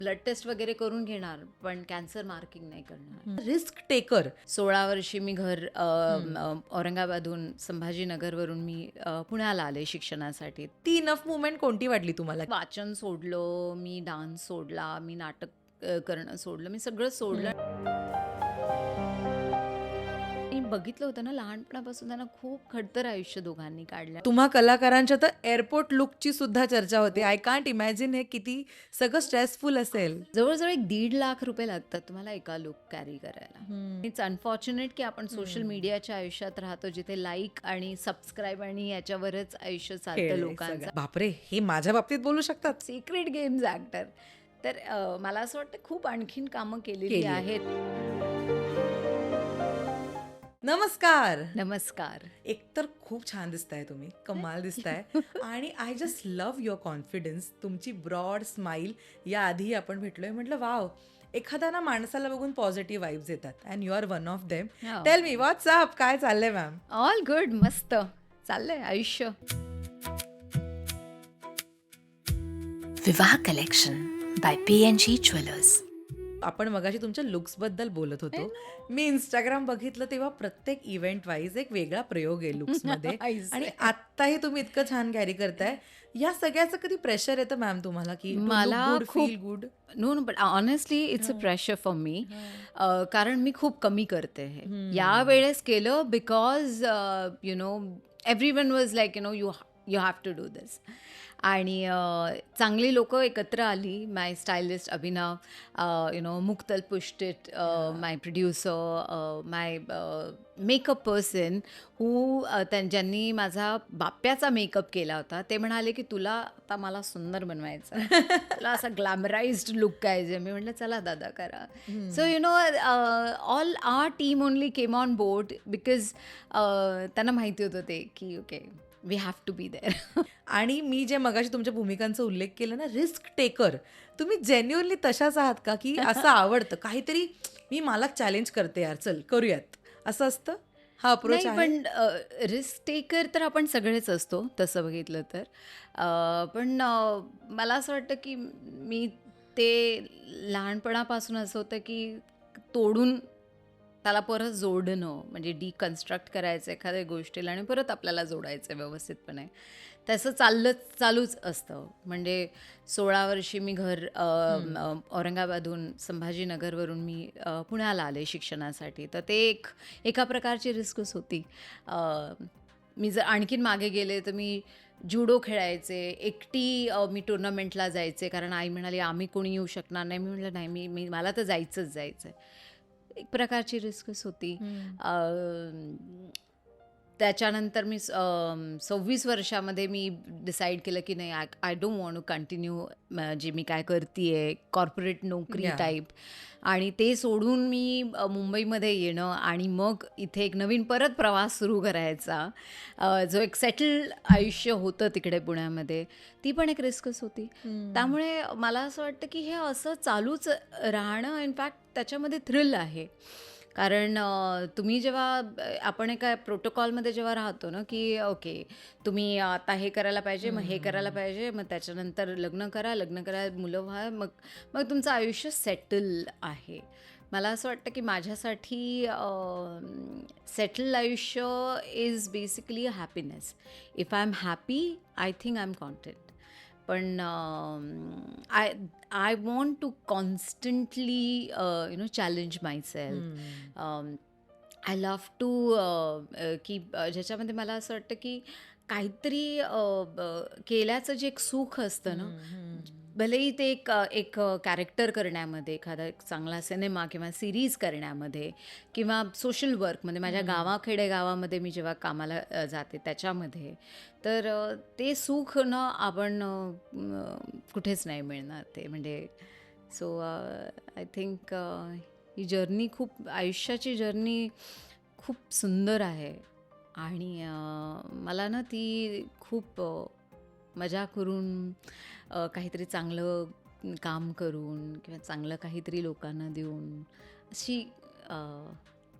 Blood taste वगैरे करून घेणार, पण कॅन्सर मार्किंग नाही करणार. Risk taker. 16 वर्षी मी औरंगाबादहून, संभाजीनगरवरून मी पुण्याला आले शिक्षणासाठी. ती इनफ मुवमेंट कोणती वाटली तुम्हाला? वाचन सोडलं, मी डान्स सोडला, मी नाटक करणं सोडलं, मी सगळं सोडलं. मी बघितलं होतं ना, लहानपणापासून त्यांना खूप खडतर आयुष्य दोघांनी काढलं. तुम्हा कलाकारांच्या तर एअरपोर्ट लुकची सुद्धा चर्चा होते. आय कांट इमॅजिन हे किती सगळं स्ट्रेसफुल असेल. जवळजवळ 1.5 लाख रुपये लागतात तुम्हाला एका लुक कॅरी करायला. इट्स अनफॉर्च्युनेट की आपण सोशल मीडियाच्या आयुष्यात राहतो, जिथे लाईक आणि सबस्क्राईब आणि याच्यावरच आयुष्य चालतं लोकांचं. बापरे, हे माझ्या बाबतीत बोलू शकतात? Sacred Games actor. तर मला असं वाटतं खूप आणखीन कामं केलेली आहेत. नमस्कार. नमस्कार. एकतर खूप छान दिसताय तुम्ही, कमाल दिसताय. आणि I just love your confidence, तुमची ब्रॉड स्माईल. याआधी आपण भेटलोय, म्हटलं वाव, एखादा ना माणसाला बघून पॉझिटिव्ह वाईब्स येतात and you are one of them. Tell me what's up, काय चाललंय मॅम? ऑल गुड, मस्त चाललंय आयुष्य. विवाह कलेक्शन बाय PNG ज्वेलर्स. आपण मगाशी तुमच्या लुक्स बद्दल बोलत होतो. मी इंस्टाग्राम बघितलं तेव्हा प्रत्येक इव्हेंट वाईज एक वेगळा प्रयोग आहे लुक्स मध्ये. आणि आत्ताही तुम्ही इतकं छान कॅरी करताय. या सगळ्याचं कधी प्रेशर येतं मॅम तुम्हाला की मला feel good? No but honestly it's a pressure for me. कारण मी खूप कमी करते हे. या वेळेस केलं because you know everyone was like you have to do this. आणि चांगली लोक एकत्र आली. माय स्टायलिस्ट अभिनव, मुक्तल पुष्टिट, my producer, my makeup person ज्यांनी माझा बाप्याचा मेकअप केला होता, ते म्हणाले की तुला आता मला सुंदर बनवायचं, तुला असा ग्लॅमराइज्ड लुक पाहिजे. मी म्हटलं चला दादा करा. So all are team only came on board because त्यांना माहिती होतं ते की okay we have to be there. आणि मी जे मगाशी तुमच्या भूमिकांचा उल्लेख केला ना, रिस्क टेकर, तुम्ही जेन्युअनली तशाच आहात का की असं आवडतं काहीतरी, मी मला चॅलेंज करते यार, चल करूयात, असं असतं? हा अप्रोच आहे? पण रिस्क टेकर तर आपण सगळेच असतो तसं बघितलं तर. पण मला असं वाटतं की मी ते लहानपणापासून असं होतं की तोडून त्याला परत जोडणं, म्हणजे डिकन्स्ट्रक्ट करायचं एखाद्या गोष्टीला आणि परत आपल्याला जोडायचं व्यवस्थितपणे. तसं चालूच असतं. म्हणजे 16 वर्षी मी औरंगाबादहून, संभाजीनगरवरून मी पुण्याला आले शिक्षणासाठी. तर ते एका प्रकारची रिस्कच होती. मी जर आणखीन मागे गेले तर मी जुडो खेळायचे, एकटी मी टुर्नामेंटला जायचे, कारण आई म्हणाली आम्ही कोणी येऊ शकणार नाही. मी म्हटलं नाही, मला तर जायचं आहे. एक प्रकारची रिस्कच होती. त्याच्यानंतर मी 26 वर्षामध्ये मी डिसाईड केलं की नाही, I don't want to continue जे मी काय करते कॉर्पोरेट नोकरी टाईप. आणि ते सोडून मी मुंबईमध्ये येणं आणि मग इथे एक नवीन परत प्रवास सुरू करायचा, जो एक सेटल आयुष्य होतं तिकडे पुण्यामध्ये, ती पण एक रिस्कच होती. त्यामुळे मला असं वाटतं की हे असं चालूच राहणं, इनफॅक्ट त्याच्यामध्ये थ्रिल आहे. कारण तुम्ही जेव्हा आपण एका प्रोटोकॉलमध्ये जेव्हा राहतो ना की ओके तुम्ही आता हे करायला पाहिजे, मग हे करायला पाहिजे, मग त्याच्यानंतर लग्न करा, मुलं व्हा, मग तुमचं आयुष्य सेटल आहे. मला असं वाटतं की माझ्यासाठी सेटल आयुष्य is basically a happiness. If I am happy, I think I am content. पण I want to constantly challenge myself. I love to की ज्याच्यामध्ये मला असं वाटतं की काहीतरी केल्याचं जे एक सुख असतं ना, भलेही ते एक कॅरेक्टर करण्यामध्ये, एखादा एक चांगला सिनेमा किंवा सिरीज करण्यामध्ये, किंवा सोशल वर्कमध्ये, माझ्या खेडेगावामध्ये मी जेव्हा कामाला जाते त्याच्यामध्ये, तर ते सुख न आपण कुठेच नाही मिळणार ते. म्हणजे so I think he journey आयुष्याची जर्नी खूप सुंदर आहे. आणि मला ना ती खूप मजा करून, काहीतरी चांगलं काम करून किंवा चांगलं काहीतरी लोकांना देऊन, अशी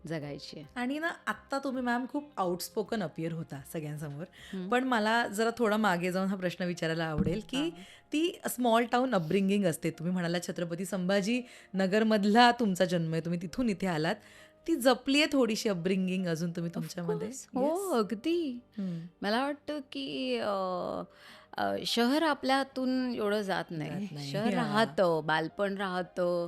जगायची आहे. आणि ना आत्ता तुम्ही मॅम खूप आउटस्पोकन अपियर होता सगळ्यांसमोर, पण मला जरा थोडा मागे जाऊन हा प्रश्न विचारायला आवडेल की ती स्मॉल टाउन अपब्रिंगिंग असते. तुम्ही म्हणाला छत्रपती संभाजी नगरमधला तुमचा जन्म आहे, तुम्ही तिथून इथे आलात, ती जपली आहे थोडीशी अपब्रिंगिंग अजून तुम्ही तुमच्यामध्ये? हो, अगदी. मला वाटतं की शहर आपल्या हातून एवढं जात जात नाही. नाही. शहर राहतं, बालपण राहतं.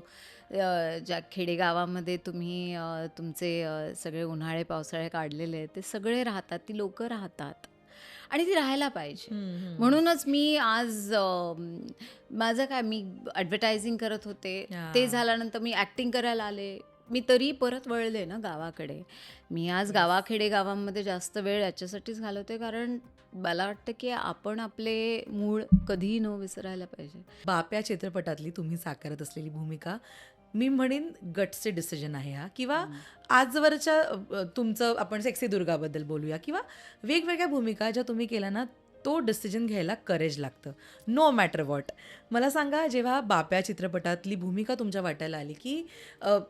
ज्या खेडेगावामध्ये तुम्ही तुमचे सगळे उन्हाळे पावसाळे काढलेले आहेत, ते सगळे राहतात, ती लोकं राहतात आणि ती राहायला पाहिजे. म्हणूनच मी आज माझं काय, मी ॲडव्हर्टायझिंग करत होते, ते झाल्यानंतर मी ॲक्टिंग करायला आले. मी तरी परत वळले ना गावाकडे. मी आज गावामध्ये जास्त वेळ याच्यासाठीच घालवते, कारण मला वाटतं की आपण आपले मूळ कधीही न विसरायला पाहिजे. बाप्या चित्रपटातली तुम्ही साकारत असलेली भूमिका मी म्हणेन गटचे डिसिजन आहे हा, किंवा आजवरच्या तुमचं आपण सेक्सी दुर्गाबद्दल बोलूया, किंवा वेगवेगळ्या भूमिका ज्या तुम्ही केल्या ना, तो डिसिजन घ्यायला करेज लागतं, नो मॅटर वॉट. मला सांगा, जेव्हा बाप्या चित्रपटातली भूमिका तुमच्या वाट्याला आली की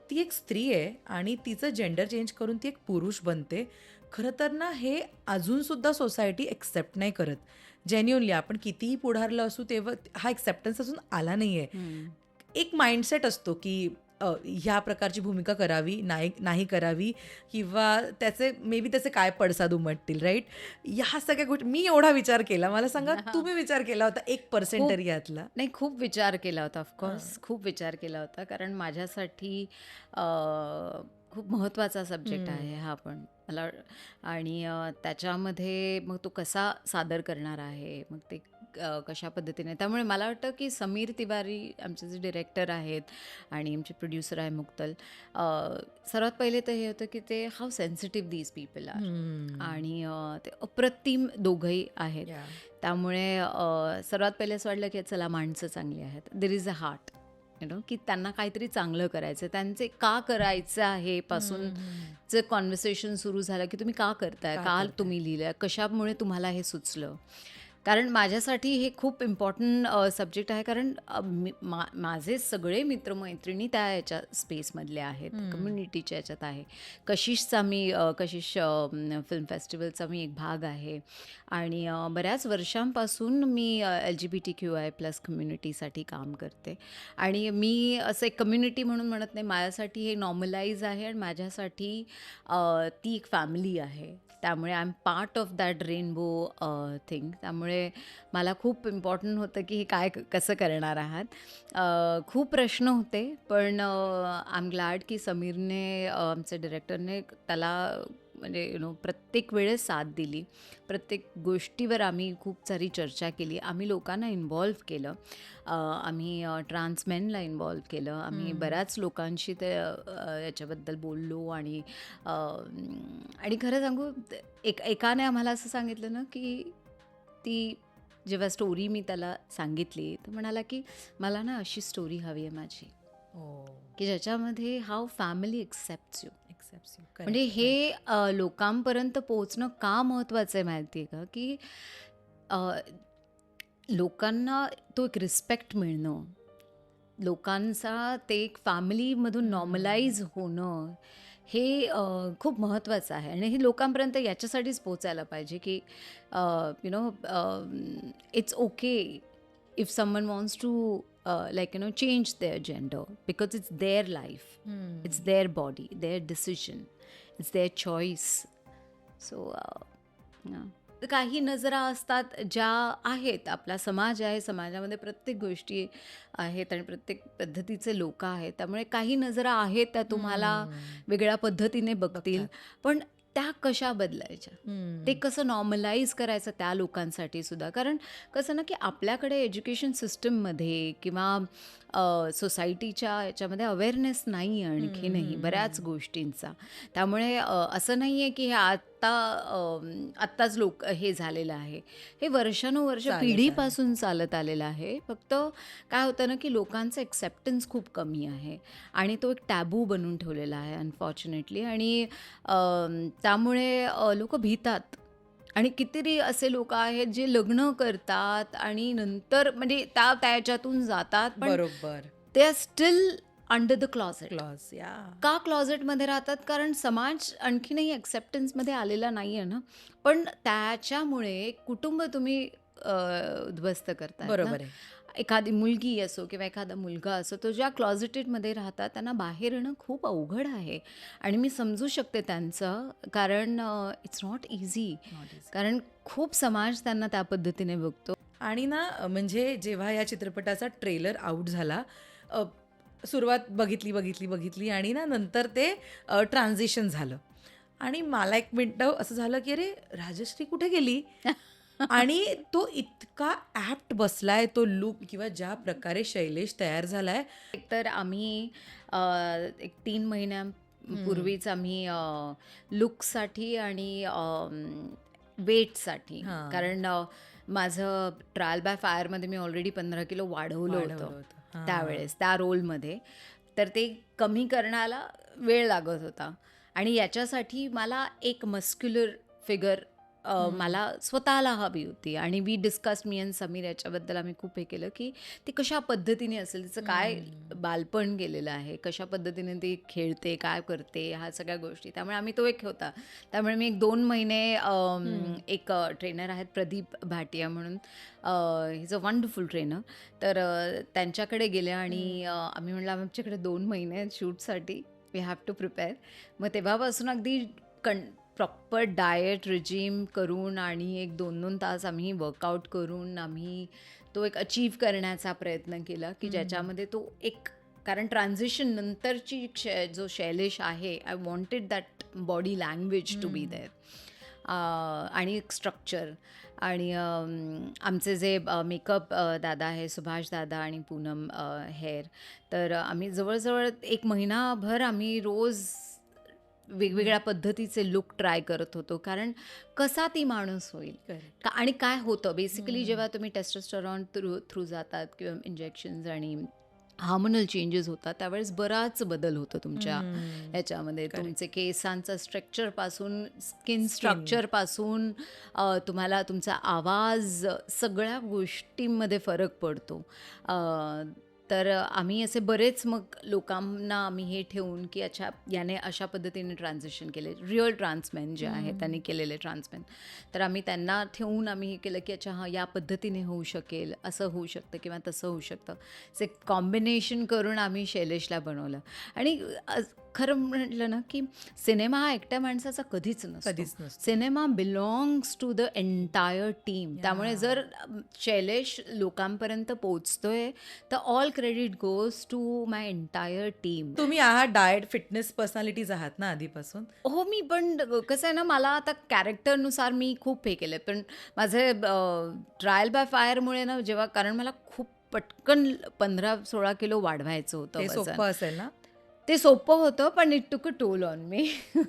ती एक स्त्री आहे आणि तिचं जेंडर चेंज करून ती एक पुरुष बनते, खरं तर ना हे अजूनसुद्धा सोसायटी एक्सेप्ट नाही करत. जेन्युअनली आपण कितीही पुढारलं असू तेव्हा हा एक्सेप्टन्स अजून आला नाही आहे. एक माइंडसेट असतो की ह्या प्रकारची भूमिका करावी नाही करावी, किंवा मे बी त्याचे काय पडसाद उमटतील, राईट? ह्या सगळ्या गोष्टी मी एवढा विचार केला. मला सांगा, तुम्ही विचार केला होता 1% तरी यातला? नाही, खूप विचार केला होता. ऑफकोर्स खूप विचार केला होता, कारण माझ्यासाठी खूप महत्त्वाचा सब्जेक्ट आहे हा पण मला. आणि त्याच्यामध्ये मग तो कसा सादर करणार आहे, मग ते कशा पद्धतीने. त्यामुळे मला वाटतं की समीर तिवारी आमचे जे डिरेक्टर आहेत आणि आमचे प्रोड्युसर आहे मुक्तल, सर्वात पहिले तर हे होतं की ते how sensitive these people are, आणि ते अप्रतिम दोघंही आहेत. त्यामुळे सर्वात पहिले असं वाटलं की चला, माणसं चांगली आहेत, देर इज अ हार्ट, की त्यांना काहीतरी चांगलं करायचं, त्यांचे का करायचं आहे पासून जे कॉन्व्हर्सेशन सुरू झालं की तुम्ही का करताय, का तुम्ही लिहिलं, कशामुळे तुम्हाला हे सुचलं. कारण माझ्यासाठी हे खूप इम्पॉर्टंट सब्जेक्ट आहे, कारण माझे सगळे मित्रमैत्रिणी त्या याच्या स्पेसमधले आहेत, कम्युनिटीच्या याच्यात आहे. कशिश फिल्म फेस्टिवलचा मी एक भाग आहे, आणि बऱ्याच वर्षांपासून मी LGBTQI+ कम्युनिटीसाठी काम करते. आणि मी असं एक कम्युनिटी म्हणून म्हणत नाही, माझ्यासाठी हे नॉर्मलाइज आहे, आणि माझ्यासाठी ती एक फॅमिली आहे. त्यामुळे I am part of that rainbow thing. त्यामुळे मला खूप इम्पॉर्टंट होतं की हे कसं करणार आहात. खूप प्रश्न होते, पण आय एम ग्लॅड की समीरने, आमचे डिरेक्टरने, त्याला म्हणजे प्रत्येक वेळेस साथ दिली. प्रत्येक गोष्टीवर आम्ही खूप सारी चर्चा केली. आम्ही लोकांना इन्व्हॉल्व केलं, आम्ही ट्रान्समेनला इन्व्हॉल्व केलं, आम्ही बऱ्याच लोकांशी ते याच्याबद्दल बोललो. आणि खरं सांगू, एकाने आम्हाला असं सांगितलं ना की ती जेव्हा स्टोरी मी त्याला सांगितली, तर म्हणाला की मला ना अशी स्टोरी हवी आहे माझी, की ज्याच्यामध्ये हाऊ फॅमिली एक्सेप्ट्स यू. म्हणजे हे लोकांपर्यंत पोहोचणं का महत्त्वाचं आहे माहिती आहे का, की लोकांना तो एक रिस्पेक्ट मिळणं, लोकांचा ते एक फॅमिलीमधून नॉर्मलाइज होणं, हे खूप महत्त्वाचं आहे. आणि हे लोकांपर्यंत याच्यासाठीच पोचायला पाहिजे की it's okay if someone wants to change their gender, because it's their life, it's their body, their decision, it's their choice. So काही नजरा असतात ज्या आहेत, आपला समाज आहे, समाजामध्ये प्रत्येक गोष्टी आहेत आणि प्रत्येक पद्धतीचे लोक आहेत. त्यामुळे काही नजरा आहेत त्या तुम्हाला वेगळ्या पद्धतीने बघतील, पण त्या कशा बदलायच्या, ते कसं नॉर्मलाइज करायचं त्या लोकांसाठी सुद्धा. कारण कसं ना की आपल्याकडे एज्युकेशन सिस्टममध्ये किंवा सोसायटीच्या याच्यामध्ये अवेअरनेस नाही आहे आणखीनही बऱ्याच गोष्टींचा. त्यामुळे असं नाही आहे की हे आत्ताच लोक हे झालेलं आहे, हे वर्षानुवर्ष पिढीपासून चालत आलेलं आहे. फक्त काय होतं ना की लोकांचं एक्सेप्टन्स खूप कमी आहे, आणि तो एक टॅबू बनवून ठेवलेला आहे अनफॉर्च्युनेटली. आणि त्यामुळे लोक भीतात. आणि कितीतरी असे लोक आहेत जे लग्न करतात आणि नंतर म्हणजे त्याच्यातून जातात, पण बरोबर, they are still under the closet. Closet या का क्लॉझेटमध्ये राहतात? कारण समाज आणखीनही ॲक्सेप्टन्समध्ये आलेला नाही आहे ना. पण त्याच्यामुळे कुटुंब तुम्ही उद्ध्वस्त करतायत ना. बरोबर आहे. एखादी मुलगी असो किंवा एखादा मुलगा असो, तो ज्या क्लॉझेटेडमध्ये राहतात त्यांना बाहेर येणं खूप अवघड आहे. आणि मी समजू शकते त्यांचं, कारण इट्स नॉट इझी. कारण खूप समाज त्यांना त्या पद्धतीने बघतो. आणि ना म्हणजे जेव्हा या चित्रपटाचा ट्रेलर आउट झाला, अ, सुरुवात बघितली आणि ना नंतर ते ट्रान्झिशन झालं आणि मला एक मिनटं असं झालं की अरे राजश्री कुठे गेली. आणि तो इतका ॲप्ट बसलाय तो लुक किंवा ज्या प्रकारे शैलेश तयार झालाय. एकतर आम्ही एक 3 महिन्यांपूर्वीच आम्ही लुकसाठी आणि वेटसाठी, हां. कारण माझं ट्रायल बाय फायरमध्ये मी ऑलरेडी 15 किलो वाढवलं होतं हां. त्यावेळेस त्या रोलमध्ये. तर ते कमी करण्याला वेळ लागत होता आणि याच्यासाठी मला एक मस्क्युलर फिगर मला स्वतःला हवी होती. आणि वी डिस्कस, मी आणि समीर, याच्याबद्दल आम्ही खूप हे केलं की ती कशा पद्धतीने असेल, तिचं काय बालपण गेलेलं आहे, कशा पद्धतीने ती खेळते, काय करते, ह्या सगळ्या गोष्टी. त्यामुळे आम्ही तो एक होता. त्यामुळे मी 1-2 महिने एक ट्रेनर आहेत प्रदीप भाटिया म्हणून, he is a wonderful trainer. तर त्यांच्याकडे गेले आणि आम्ही म्हणलं आमच्याकडे 2 महिने आहेत शूटसाठी, वी हॅव टू प्रिपेअर. मग तेव्हापासून अगदी प्रॉपर डाएट रिजीम करून आणि एक 2-2 तास आम्ही वर्कआउट करून आम्ही तो एक अचीव करण्याचा प्रयत्न केला की ज्याच्यामध्ये तो एक, कारण ट्रान्झिशन नंतरची जो शैलेश आहे, I wanted that body language to be there. आणि एक स्ट्रक्चर. आणि आमचे जे मेकअप दादा आहे, सुभाष दादा आणि पूनम हेअर, तर आम्ही जवळजवळ 1 महिनाभर आम्ही रोज वेगवेगळ्या पद्धतीचे लुक ट्राय करत होतो. कारण कसा ती माणूस होईल Correct. का, आणि काय होतं बेसिकली जेव्हा तुम्ही टेस्टोस्टेरॉन थ्रू जातात किंवा इंजेक्शन्स आणि हार्मोनल चेंजेस होतात, त्यावेळेस बराच बदल होतो तुमच्या ह्याच्यामध्ये. तुमचे केसांचं स्ट्रक्चरपासून, स्किन स्ट्रक्चरपासून, तुम्हाला तुमचा आवाज, सगळ्या गोष्टींमध्ये फरक पडतो. तर आम्ही असे बरेच मग लोकांना आम्ही हे ठेवून की अच्छा याने अशा पद्धतीने ट्रान्झिशन केले, रिअल ट्रान्समेन जे आहे त्यांनी केलेले ट्रान्समेन, तर आम्ही त्यांना ठेवून आम्ही हे केलं की अच्छा हां या पद्धतीने होऊ शकेल, असं होऊ शकतं किंवा तसं होऊ शकतं. ते कॉम्बिनेशन करून आम्ही शैलेशला बनवलं. आणि खरं म्हटलं ना की सिनेमा हा एकट्या माणसाचा कधीच कधीच नसतो. नसतो. Cinema belongs to the entire team. त्यामुळे जर शैलेश लोकांपर्यंत पोचतोय तर all credit goes to my entire team. तुम्ही आहात डाएट फिटनेस पर्सनॅलिटीज आहात ना आधीपासून. हो, मी पण कसं आहे ना, मला आता कॅरेक्टरनुसार मी खूप हे केलं. पण माझे ट्रायल बाय फायरमुळे ना, जेव्हा, कारण मला खूप पटकन 15-16 किलो वाढवायचं होतं ते वजन. सोपं असेल ना. ते सोपं होतं पण it took a toll on me.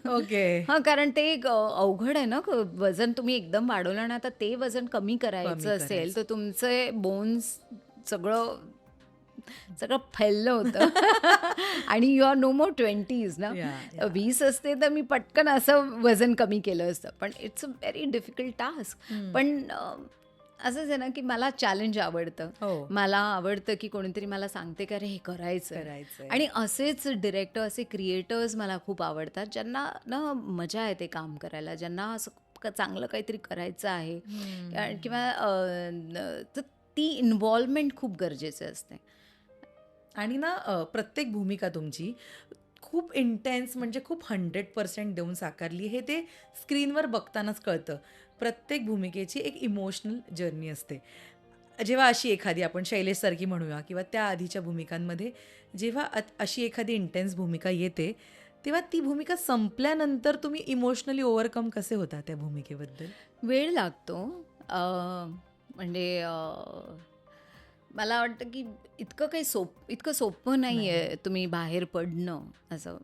Okay. हां, कारण ते एक अवघड आहे ना, वजन तुम्ही एकदम वाढवलं ना, तर ते वजन कमी करायचं असेल तर तुमचे बोन्स सगळं सगळं फैललं होतं. आणि you R no more 20s ना. 20 असते तर मी पटकन असं वजन कमी केलं असतं. पण it's a very difficult task. पण असंच आहे ना की मला चॅलेंज आवडतं. हो. मला आवडतं की कोणीतरी मला सांगते की अरे हे करायचं. आणि असेच डिरेक्टर, असे क्रिएटर्स मला खूप आवडतात, ज्यांना ना मजा येते काम करायला, ज्यांना असं चांगलं काहीतरी करायचं आहे किंवा तर ती इन्व्हॉल्वमेंट खूप गरजेची असते. आणि ना प्रत्येक भूमिका तुमची खूप इंटेन्स, म्हणजे खूप 100% देऊन साकारली, हे ते स्क्रीनवर बघतानाच कळतं. प्रत्येक भूमिकेची एक इमोशनल जर्नी असते. जेव्हा अशी एखादी, आपण शैलेशसारखी म्हणूया किंवा त्या आधीच्या भूमिकांमध्ये जेव्हा अशी एखादी इंटेन्स भूमिका येते, तेव्हा ती भूमिका संपल्यानंतर तुम्ही इमोशनली ओव्हरकम कसे होता त्या भूमिकेबद्दल? वेळ लागतो. म्हणजे मला वाटतं की इतकं सोपं नाही आहे तुम्ही बाहेर पडणं असं.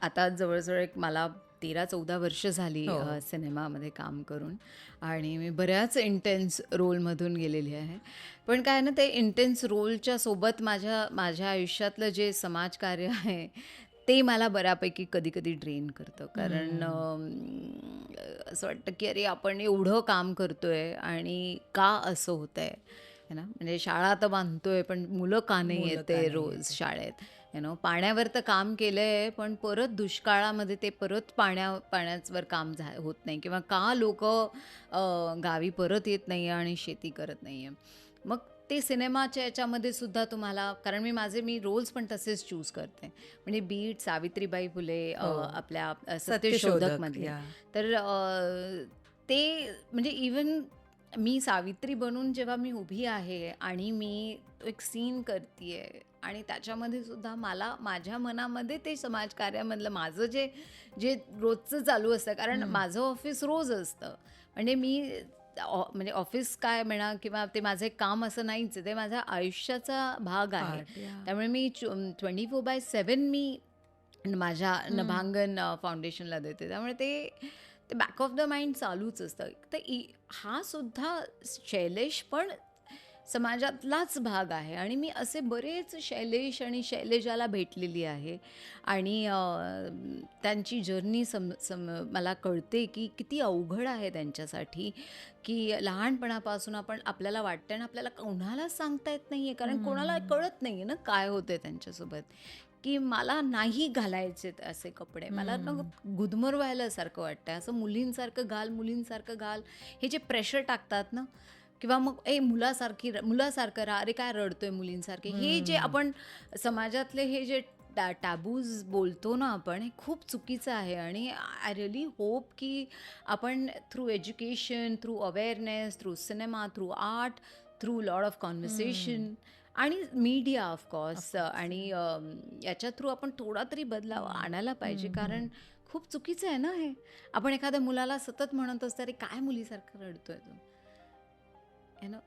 आता जवळजवळ एक मला 13-14 वर्ष झाली सिनेमामध्ये काम करून, आणि मी बऱ्याच इंटेन्स रोलमधून गेलेली आहे. पण काय ना, ते इंटेन्स रोलच्या सोबत माझ्या आयुष्यातलं जे समाजकार्य आहे ते मला बऱ्यापैकी कधी कधी ड्रेन करतं. कारण असं वाटतं की अरे आपण एवढं काम करतोय आणि का असं होतंय. है ना. म्हणजे शाळा तर बांधतोय पण मुलं का नाही मुलं येत का ते नाही रोज येते? शाळेत. पाण्यावर तर काम केलंय पण परत दुष्काळामध्ये ते परत पाण्यावर काम होत नाही किंवा का लोक गावी परत येत नाही आणि शेती करत नाहीये. मग ते सिनेमाच्या याच्यामध्ये सुद्धा तुम्हाला, कारण मी रोल्स पण तसेच चूज करते. म्हणजे बीट सावित्रीबाई फुले हो. आपल्या सत्यशोधक सत्यशोधक मधले. या. तर ते म्हणजे इवन मी सावित्री बनून जेव्हा मी उभी आहे आणि मी तो एक सीन करतीये आणि त्याच्यामध्ये सुद्धा मला माझ्या मनामध्ये ते समाजकार्यामधलं माझं जे जे रोजचं चालू असतं, कारण हं. माझं ऑफिस रोज असतं. म्हणजे मी म्हणजे ऑफिस काय म्हणा किंवा ते माझं एक काम असं नाहीच आहे, ते माझ्या आयुष्याचा भाग आहे. पार्ट या. त्यामुळे मी 24/7 मी माझ्या हं. नभांगन फाउंडेशनला देते. त्यामुळे ते ते बॅक ऑफ द माइंड चालूच असतं. तर हा सुद्धा शैलेश पण समाजातलाच भाग आहे आणि मी असे बरेच शैलेश आणि शैलेजाला भेटलेली आहे आणि त्यांची जर्नी मला कळते की किती अवघड आहे त्यांच्यासाठी, की लहानपणापासून आपल्याला वाटतं आणि आपल्याला कोणालाच सांगता येत नाही आहे, कारण कोणाला हं. कळत नाही आहे ना काय होतं त्यांच्यासोबत, की मला नाही घालायचेत असे कपडे. मला ना हं. गुदमरवायल्यासारखं वाटतं. असं मुलींसारखं घाल, मुलींसारखं घाल, हे जे प्रेशर टाकतात ना, किंवा मग मुलासारखं राहा, अरे काय रडतोय मुलींसारखे. हे जे हं. आपण समाजातले हे जे टॅबूज बोलतो ना आपण, हे खूप चुकीचं आहे आणि आय रिअली होप की आपण through education, through awareness, through cinema, through art, through lot of हं. कॉन्व्हर्सेशन आणि मीडिया ऑफकोर्स, ऑफकोर्स. आणि याच्या थ्रू आपण थोडा तरी बदलाव हं. आणायला पाहिजे, हं, हं. कारण खूप चुकीचं आहे ना हे. आपण एखाद्या मुलाला सतत म्हणत असतो, अरे काय मुलीसारखं रडतोय तू, है ना.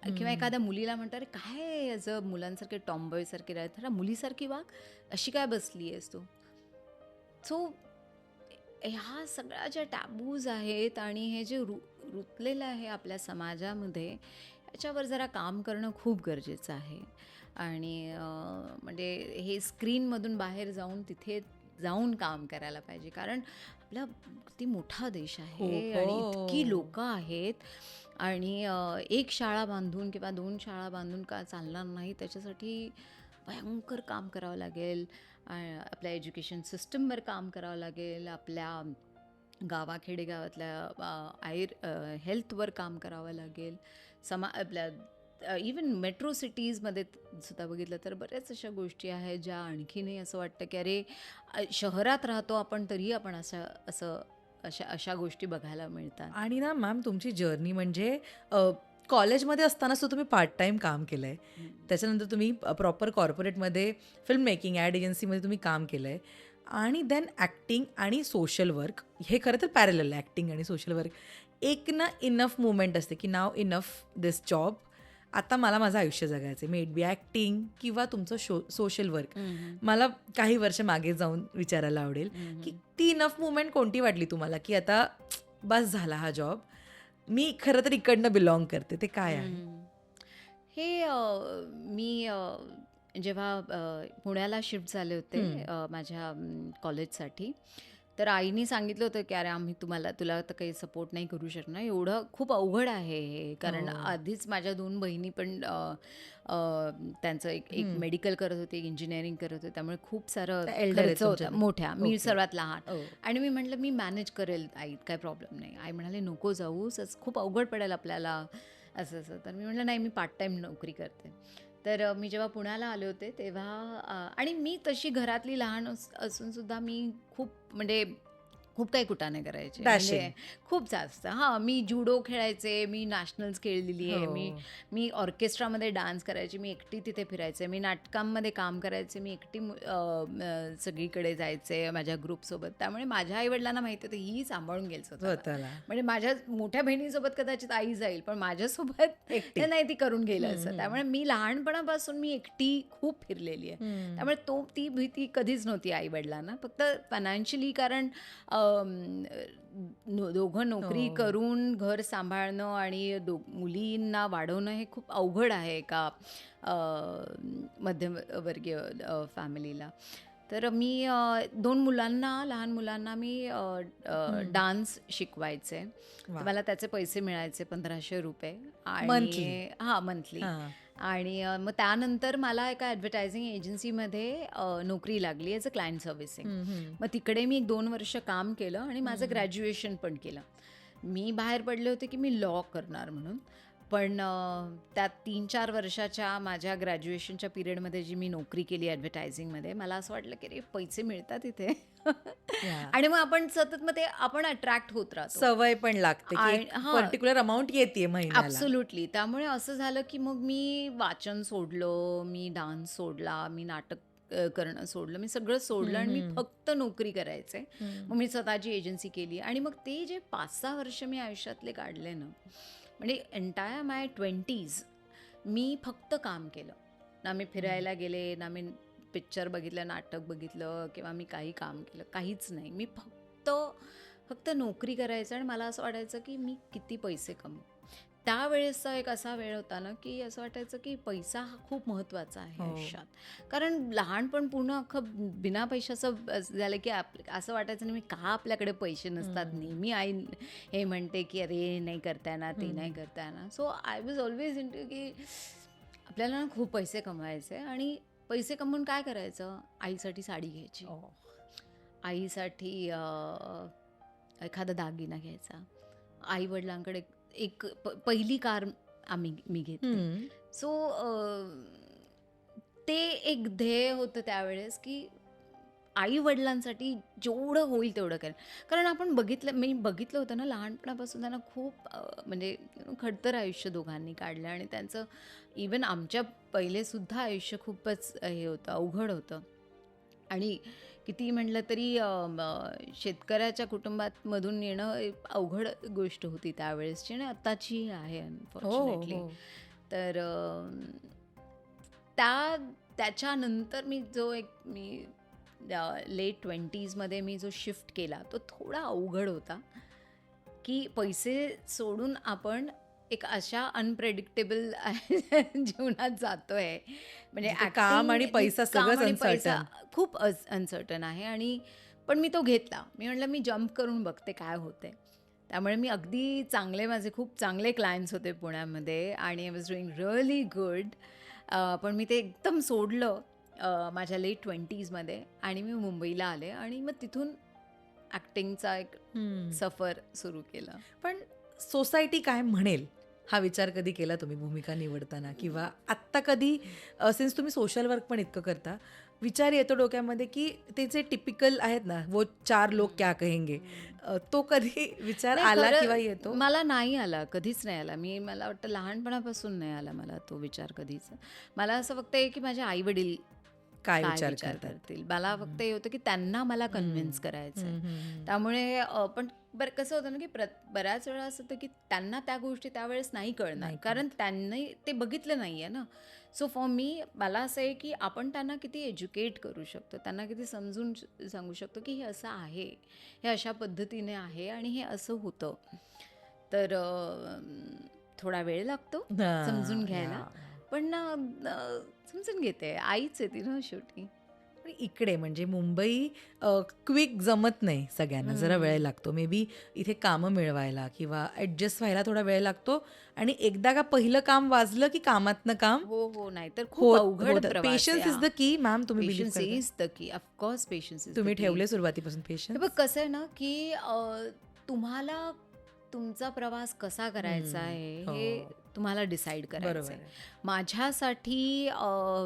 किंवा हं. एखाद्या मुलीला म्हणतो, अरे काय असं मुलांसारखे टॉमबॉयसारखे राहत, जरा मुलीसारखी वाग, अशी काय बसली आहेस तू. सो ह्या सगळ्या ज्या टॅबूज आहेत आणि हे जे रुतलेलं आहे आपल्या समाजामध्ये, याच्यावर जरा काम करणं खूप गरजेचं आहे. आणि म्हणजे हे स्क्रीनमधून बाहेर जाऊन तिथे जाऊन काम करायला पाहिजे, कारण आपला किती मोठा देश खूप. आहे आणि इतकी हो. लोकं आहेत आणि एक शाळा बांधून किंवा 2 शाळा बांधून का चालणार नाही. त्याच्यासाठी भयंकर काम करावं लागेल. आपल्या एज्युकेशन सिस्टमवर काम करावं लागेल. आपल्या गावाखेडेगावातल्या हेल्थवर काम करावं लागेल. आपल्या इवन मेट्रो सिटीजमध्ये सुद्धा बघितलं तर बऱ्याच अशा गोष्टी आहेत ज्या आणखीनही असं वाटतं की अरे, शहरात राहतो आपण तरी आपण असं असं अशा अशा गोष्टी बघायला मिळतात. आणि ना मॅम तुमची जर्नी म्हणजे कॉलेजमध्ये असताना सुद्धा तुम्ही पार्ट टाईम काम केलंय. त्याच्यानंतर तुम्ही प्रॉपर कॉर्पोरेटमध्ये फिल्म मेकिंग ॲड एजन्सीमध्ये तुम्ही काम केलंय आणि देन ॲक्टिंग आणि सोशल वर्क हे खरं तर पॅरलल आहे. ॲक्टिंग आणि सोशल वर्क एक ना इनफ मुवमेंट असते की नाव इनफ दिस जॉब. आता मला माझं आयुष्य जगायचं आहे. मे इट बी ॲक्टिंग किंवा तुमचं सोशल वर्क. मला काही वर्ष मागे जाऊन विचारायला आवडेल की ती इनफ मुवमेंट कोणती वाटली तुम्हाला, की आता बस झाला हा जॉब, मी खरं तर इकडनं बिलॉंग करते, ते काय आहे? हे मी जेव्हा पुण्याला शिफ्ट झाले होते हं. माझ्या कॉलेजसाठी, तर आईनी सांगितलं होतं की अरे तुला तर काही सपोर्ट नाही करू शकणार, एवढं खूप अवघड आहे हे, कारण हो. आधीच माझ्या 2 बहिणी पण त्यांचं एक एक हं. मेडिकल करत होते, एक इंजिनिअरिंग करत होते, त्यामुळे खूप सारं त्या एल्डर आहेत खर्च होता तुमच्यापेक्षा. मोठ्या, मी ओके. सर्वात लहान. हो. आणि मी म्हटलं मी मॅनेज करेल आई, काय प्रॉब्लेम नाही. आई म्हणाले नको जाऊस, खूप अवघड पडेल आपल्याला, असं असं. तर मी म्हटलं नाही, मी पार्ट टाईम नोकरी करते. तर मी जेव्हा पुण्याला आले होते तेव्हा आणि मी तशी घरातली लहान असून सुद्धा मी खूप म्हणजे खूप काही कुटाणे करायचे, डॅशिंग. म्हणजे खूप जास्त. हां, मी जुडो खेळायचे, मी नॅशनल्स खेळलेली आहे, मी हो. मी ऑर्केस्ट्रामध्ये डान्स करायची, मी एकटी तिथे फिरायचे, मी नाटकांमध्ये काम करायचे, मी एकटी सगळीकडे जायचे माझ्या ग्रुपसोबत. त्यामुळे माझ्या आईवडिलांना माहिती होतं ही सांभाळून घेईल स्वतःला. स्वतःला. म्हणजे माझ्या मोठ्या बहिणीसोबत कदाचित आई जाईल, पण माझ्यासोबत एकटी. नाही ती करून गेलं हं, असं. हं. त्यामुळे मी लहानपणापासून मी एकटी खूप फिरलेली आहे. हं. त्यामुळे ती भीती कधीच नव्हती आई-वडिलांना. फक्त फायनान्शियली, कारण दोघं नोकरी हो. करून घर सांभाळणं आणि मुलींना वाढवणं हे खूप अवघड आहे एका मध्यमवर्गीय फॅमिलीला. तर मी 2 मुलांना, लहान मुलांना मी डान्स शिकवायचे. तर वा. मला त्याचे पैसे मिळायचे ₹1,500 मंथली. आणि हां, मंथली. हां. आणि मग त्यानंतर मला एका ॲडव्हर्टायझिंग एजन्सीमध्ये नोकरी लागली ॲज अ क्लायंट सर्व्हिसिंग. हं, हं. मग तिकडे मी 2 वर्ष काम केलं आणि माझं ग्रॅज्युएशन पण केलं. मी बाहेर पडले होते की मी लॉ करणार म्हणून. पण त्या 3-4 वर्षाच्या माझ्या ग्रॅज्युएशनच्या पिरियडमध्ये जी मी नोकरी केली ॲडव्हर्टायझिंगमध्ये, मला असं वाटलं की अरे पैसे मिळतात इथे. या. आणि मग आपण सतत मग ते आपण अट्रॅक्ट होत राहतो. सवय पण लागते की आणि हां. पर्टिक्युलर अमाऊंट येते महिन्याला. ॲब्सोल्युटली. त्यामुळे असं झालं की मग मी वाचन सोडलं, मी डान्स सोडला, मी नाटक करणं सोडलं, मी सगळं सोडलं आणि मी फक्त नोकरी करायचे. मग मी स्वतःची एजन्सी केली आणि मग ते जे 5-6 वर्ष मी आयुष्यातले काढले ना, म्हणजे एंटायर माय 20s मी फक्त काम केलं. ना मी फिरायला गेले, ना मी पिक्चर बघितलं, नाटक बघितलं किंवा मी काही काम केलं, काहीच नाही. मी फक्त नोकरी करायचं आणि मला असं वाटायचं की मी किती पैसे कमवू. त्यावेळेसचा एक असा वेळ होता ना की असं वाटायचं की पैसा हा खूप महत्त्वाचा आहे आयुष्यात. कारण लहानपण पूर्ण अख्खं बिना पैशाचं झालं की असं वाटायचं नाही मी का आपल्याकडे पैसे नसतात. नेहमी आई हे म्हणते की अरे नाही करता येणार, ते नाही करता येणार. So I was always into की आपल्याला ना खूप पैसे कमवायचे आणि पैसे कमवून काय करायचं, आईसाठी साडी घ्यायची, आईसाठी एखादा दागिना घ्यायचा, आई वडिलांकडे एक पहिली कार मी घेतली. सो ते एक ध्येय होतं त्यावेळेस की आई वडिलांसाठी जेवढं होईल तेवढं करेन. कारण आपण मी बघितलं होतं ना लहानपणापासून त्यांना खूप म्हणजे खडतर आयुष्य दोघांनी काढलं आणि त्यांचं इवन आमच्या पहिले सुद्धा आयुष्य खूपच हे होतं, अवघड होतं. आणि किती म्हटलं तरी शेतकऱ्याच्या कुटुंबात मधून येणं एक अवघड गोष्ट होती त्यावेळेसची आणि आत्ताची आहे अनफॉर्च्युनेटली. तर त्याच्यानंतर मी लेट 20sमध्ये मी जो शिफ्ट केला तो थोडा अवघड होता की पैसे सोडून आपण एक अशा अनप्रेडिक्टेबल जीवनात जातोय. म्हणजे काम आणि पैसा सगळंच अनसर्टन. खूप अनसर्टन आहे. आणि पण मी तो घेतला. मी म्हटलं मी जम्प करून बघते काय होते. त्यामुळे मी अगदी माझे खूप चांगले क्लायंट्स होते पुण्यामध्ये आणि I was doing really good. पण मी ते एकदम सोडलं माझ्या लेट 20sमध्ये आणि मी मुंबईला आले आणि मग तिथून ॲक्टिंगचा एक सफर सुरू केला. पण सोसायटी काय म्हणेल हा विचार कधी केला तुम्ही भूमिका निवडताना, किंवा आत्ता कधी, सिन्स तुम्ही सोशल वर्क पण इतकं करता, विचार येतो डोक्यामध्ये की ते जे टिपिकल आहेत ना, वो 4 लोग क्या कहेंगे, तो कधी विचार नाही, आला खरं किंवा येतो? मला नाही आला, कधीच नाही आला. मला वाटतं लहानपणापासून नाही आला मला तो विचार कधीच. मला असं फक्त आहे की माझे आई वडील काय काय विचार विचार करतात? करतील. मला फक्त हे होतं की त्यांना मला कन्व्हिन्स करायचं. त्यामुळे पण बरं कसं होतं ना की बऱ्याच वेळा असं होतं की त्यांना त्या गोष्टी त्यावेळेस नाही कळणार, कारण त्यांनी ते बघितलं नाही आहे ना. सो फॉर मला असं आहे की आपण त्यांना किती एज्युकेट करू शकतो, त्यांना किती समजून सांगू शकतो की हे असं आहे, हे अशा पद्धतीने आहे आणि हे असं होतं. तर थोडा वेळ लागतो समजून घ्यायला, पण समजून घेते. आईच आहे ती ना शेवटी. पण इकडे म्हणजे मुंबई क्विक जमत नाही सगळ्यांना, जरा वेळ लागतो. मे बी इथे कामं मिळवायला किंवा ॲडजस्ट व्हायला थोडा वेळ लागतो. आणि एकदा का पहिलं काम वाजलं की कामातनं काम हो, नाही तर खूप अवघड प्रवास आहे. Patience is the key. Ma'am, तुम्ही बिलीव्ह पेशन्स करता? Is the key. Of course patience is तुम्ही ठेवले सुरुवातीपासून हे पेशन्स? बघ कसं आहे ना की तुम्हाला तुमचा प्रवास कसा करायचा आहे हे तुम्हाला डिसाईड करायचं बरोबर आहे. आहे. माझ्यासाठी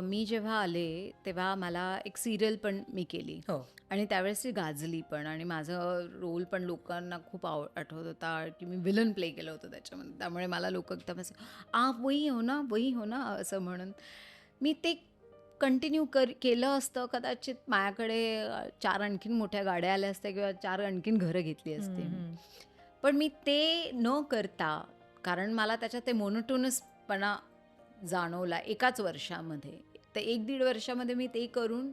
मी जेव्हा आले तेव्हा मला एक सिरियल पण मी केली हो. आणि त्यावेळेस ती गाजली पण आणि माझं रोल पण लोकांना खूप आठवत होता की मी विलन प्ले केलं होतं त्याच्यामध्ये. त्यामुळे मला लोक एकदम असं वही हो ना असं म्हणून मी ते कंटिन्यू केलं असतं. कदाचित माझ्याकडे 4 आणखीन मोठ्या गाड्या आल्या असत्या किंवा 4 आणखीन घरं घेतली असती. पण मी ते न करता, कारण मला त्याच्यात ते मोनोटोनसपणा जाणवला एकाच वर्षामध्ये. तर 1-1.5 वर्षामध्ये मी ते करून,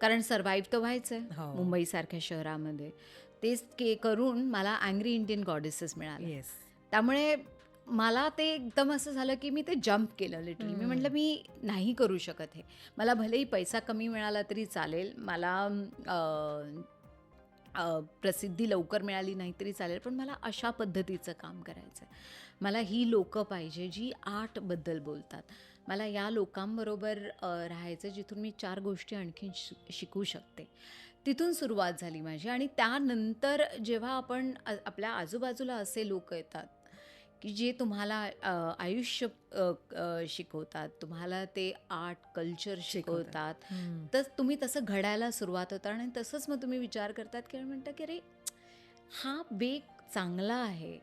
कारण सर्व्हाइव्ह तर व्हायचं आहे मुंबईसारख्या शहरामध्ये, तेच करून मला अँग्री इंडियन गॉडेसेस मिळाले. येस. त्यामुळे मला ते एकदम असं झालं की मी ते जम्प केलं लिटरली. मी म्हटलं मी नाही करू शकत हे. मला भलेही पैसा कमी मिळाला तरी चालेल, मला प्रसिद्धी लवकर मिळाली नाही तरी चालेल, पण मला अशा पद्धतीचं काम करायचं आहे. मला ही लोकं पाहिजे जी आर्टबद्दल बोलतात. मला या लोकांबरोबर राहायचं जिथून मी 4 गोष्टी आणखीन शिकू शकते. तिथून सुरुवात झाली माझी. आणि त्यानंतर जेव्हा आपण आपल्या आजूबाजूला असे लोक येतात की जे तुम्हाला आयुष्य शिकवतात, तुम्हाला ते आर्ट कल्चर शिकवतात, तर तुम्ही तसं घडायला सुरुवात होता. आणि तसंच मग तुम्ही विचार करतात की म्हणता की अरे हा वेग चांगला आहे.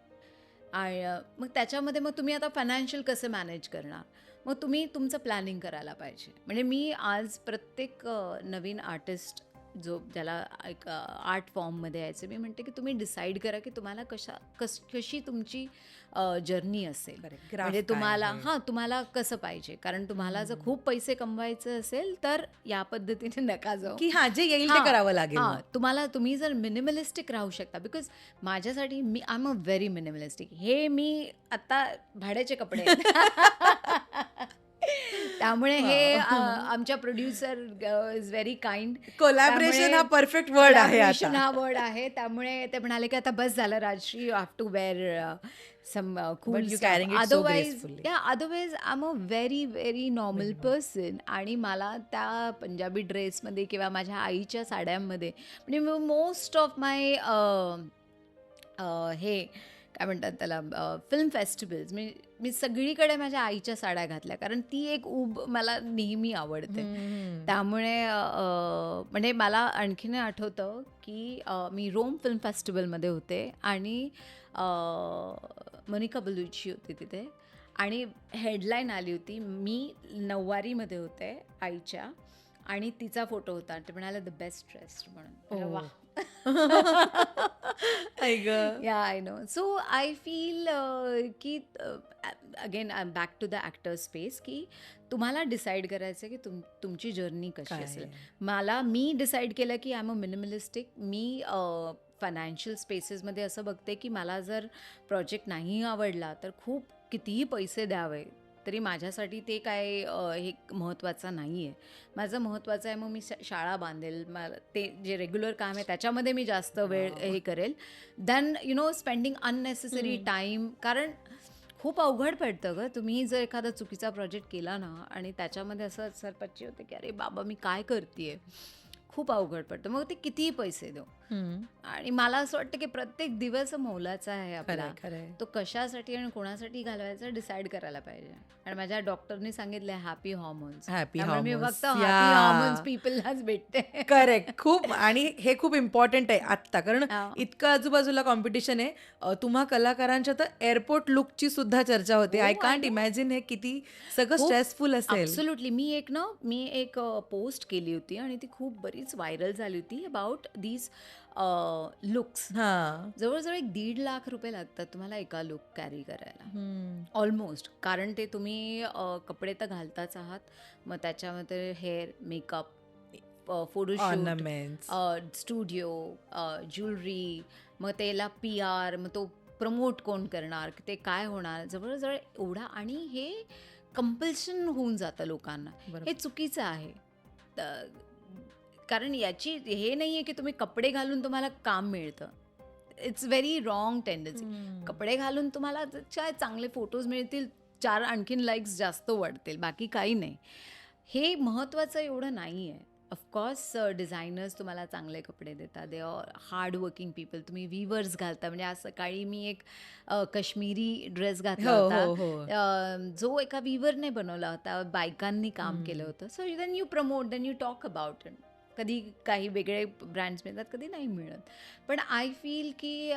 आणि मग त्याच्यामध्ये मग तुम्ही आता फायनान्शियल कसं मॅनेज करणार, मग तुम्ही तुमचं प्लॅनिंग करायला पाहिजे. म्हणजे मी आज प्रत्येक नवीन आर्टिस्ट जो ज्याला एक आर्ट फॉर्ममध्ये यायचं, मी म्हणते की तुम्ही डिसाईड करा की तुम्हाला कशी तुमची जर्नी असेल. Correct. म्हणजे Graph तुम्हाला काय आहे? तुम्हाला कसं पाहिजे. कारण तुम्हाला जर खूप पैसे कमवायचे असेल तर या पद्धतीने नका जाऊ. की हा जे येईल ते हां, करावं लागेल हां. मग. तुम्ही जर मिनिमलिस्टिक राहू शकता, बिकॉज माझ्यासाठी I am a very minimalistic. हे मी आता भाड्याचे कपडे आहेत. त्यामुळे हे आमच्या producer is very kind. Collaboration हा परफेक्ट वर्ड आहे आता. हा वर्ड आहे. त्यामुळे ते म्हणाले की आता बस झालं Rajshri, you have to wear some cool. But you carrying it so gracefully. Otherwise I am a very very normal person. आणि मला त्या पंजाबी ड्रेसमध्ये किंवा माझ्या आईच्या साड्यांमध्ये म्हणजे मोस्ट ऑफ माय हे काय म्हणतात त्याला फिल्म फेस्टिवल्स, मी सगळीकडे माझ्या आईच्या साड्या घातल्या, कारण ती एक ऊब मला नेहमी आवडते. त्यामुळे म्हणजे मला आणखीन आठवतं की मी रोम फिल्म फेस्टिवलमध्ये होते आणि मोनिका बेलुची होती तिथे. आणि हेडलाईन आली होती, मी नऊवारीमध्ये होते आईच्या, आणि तिचा फोटो होता. ते म्हणाले द बेस्ट ड्रेस्ड म्हणून. वा. आई गं. Yeah, I know. So I feel की again back to the actor space, की तुम्हाला डिसाईड करायचं की तुमची जर्नी कशी काय असेल. आहे? मी डिसाईड केलं की आय एम अ मिनिमलिस्टिक. मी फायनान्शियल स्पेसेसमध्ये असं बघते की मला जर प्रोजेक्ट नाही आवडला तर खूप कितीही पैसे द्यावे तरी माझ्यासाठी ते काय हे महत्त्वाचं नाही आहे. माझं महत्त्वाचं आहे, मग मी शाळा बांधेल, मला ते जे रेग्युलर काम आहे त्याच्यामध्ये मी जास्त वेळ हे करेल दॅन स्पेंडिंग अननेसेसरी टाईम. कारण खूप अवघड पडतं गं. तुम्ही जर एखादा चुकीचा प्रोजेक्ट केला ना आणि त्याच्यामध्ये असं सरपच्ची होते की अरे बाबा मी काय करते, खूप अवघड पडतं. मग ते कितीही पैसे देऊ. आणि मला असं वाटतं की प्रत्येक दिवस मोलाचा आहे आपला. खरंय. तो कशासाठी आणि कोणासाठी घालवायचा डिसाईड करायला पाहिजे. आणि माझ्या डॉक्टरनी सांगितलं हॅपी हॉर्मोन्स. Happy त्यामुळे मी hormones. फक्त हॅपी Yeah. हॉर्मोन्स पीपललाच भेटते. करेक्ट. खूप. आणि हे खूप इम्पॉर्टंट आहे आत्ता, कारण हा. इतकं आजूबाजूला कॉम्पिटिशन आहे. तुम्हा कलाकारांच्या तर एअरपोर्ट लुकची सुद्धा चर्चा होते. हो, I I can't know. Imagine हे किती सगळं खूप स्ट्रेसफुल असेल. ॲब्सोल्युटली. मी एक पोस्ट केली होती आणि ती खूप बरीच व्हायरल झाली होती अबाउट दीज लुक्स. हां. जवळजवळ एक 1.5 लाख रुपये लागतात तुम्हाला एका लुक कॅरी करायला ऑलमोस्ट. कारण ते तुम्ही कपडे तर घालताच आहात, मग त्याच्यामध्ये hair, makeup, photoshoot, ornaments. Studio, jewellery, मग त्याला PR, मग तो प्रमोट कोण करणार, ते काय होणार, जवळजवळ एवढा. आणि हे कंपल्शन होऊन जातं लोकांना. बरोबर. हे चुकीचं आहे. कारण याची हे नाही आहे की तुम्ही कपडे घालून तुम्हाला काम मिळतं. It's very wrong tendency. कपडे घालून तुम्हाला काय चांगले फोटोज मिळतील, 4 आणखीन लाईक्स जास्त वाढतील, बाकी काही नाही. हे महत्त्वाचं एवढं नाही आहे. ऑफकोर्स डिझायनर्स तुम्हाला चांगले कपडे देतात, they are hard working people. तुम्ही वीवर्स घालता. म्हणजे आज सकाळी मी एक काश्मीरी ड्रेस घातला हो, होता, हो, हो. जो एका वीवरने बनवला होता, बायकांनी काम केलं होतं. So then you promote, then you talk about it. कधी काही वेगळे ब्रँड्स मिळतात, कधी नाही मिळत. पण आय फील की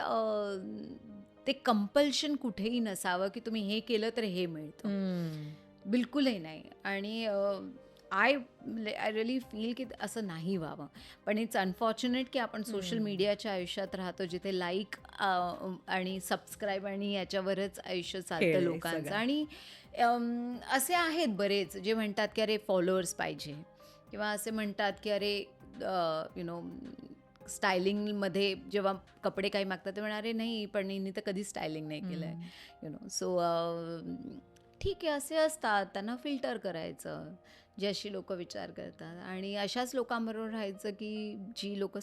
ते कंपल्शन कुठेही नसावं की तुम्ही हे केलं तर हे मिळतं. बिलकुलही नाही. आणि आय रिअली फील की असं नाही व्हावं. पण इट्स अनफॉर्च्युनेट की आपण सोशल मीडियाच्या आयुष्यात राहतो, जिथे लाईक आणि सबस्क्राईब आणि याच्यावरच आयुष्य खेळ चालतं आहे लोकांचं. सगळा. आणि असे आहेत बरेच जे म्हणतात की अरे फॉलोअर्स पाहिजे, किंवा असे म्हणतात की अरे स्टायलिंगमध्ये जेव्हा कपडे काही मागतात ते म्हणणार, "अरे नाही, पण हिने तर कधीच स्टायलिंग नाही केलं आहे." You know. सो ठीक आहे, असे असतात, त्यांना फिल्टर करायचं, जे अशी लोकं विचार करतात आणि अशाच लोकांबरोबर राहायचं की जी लोकं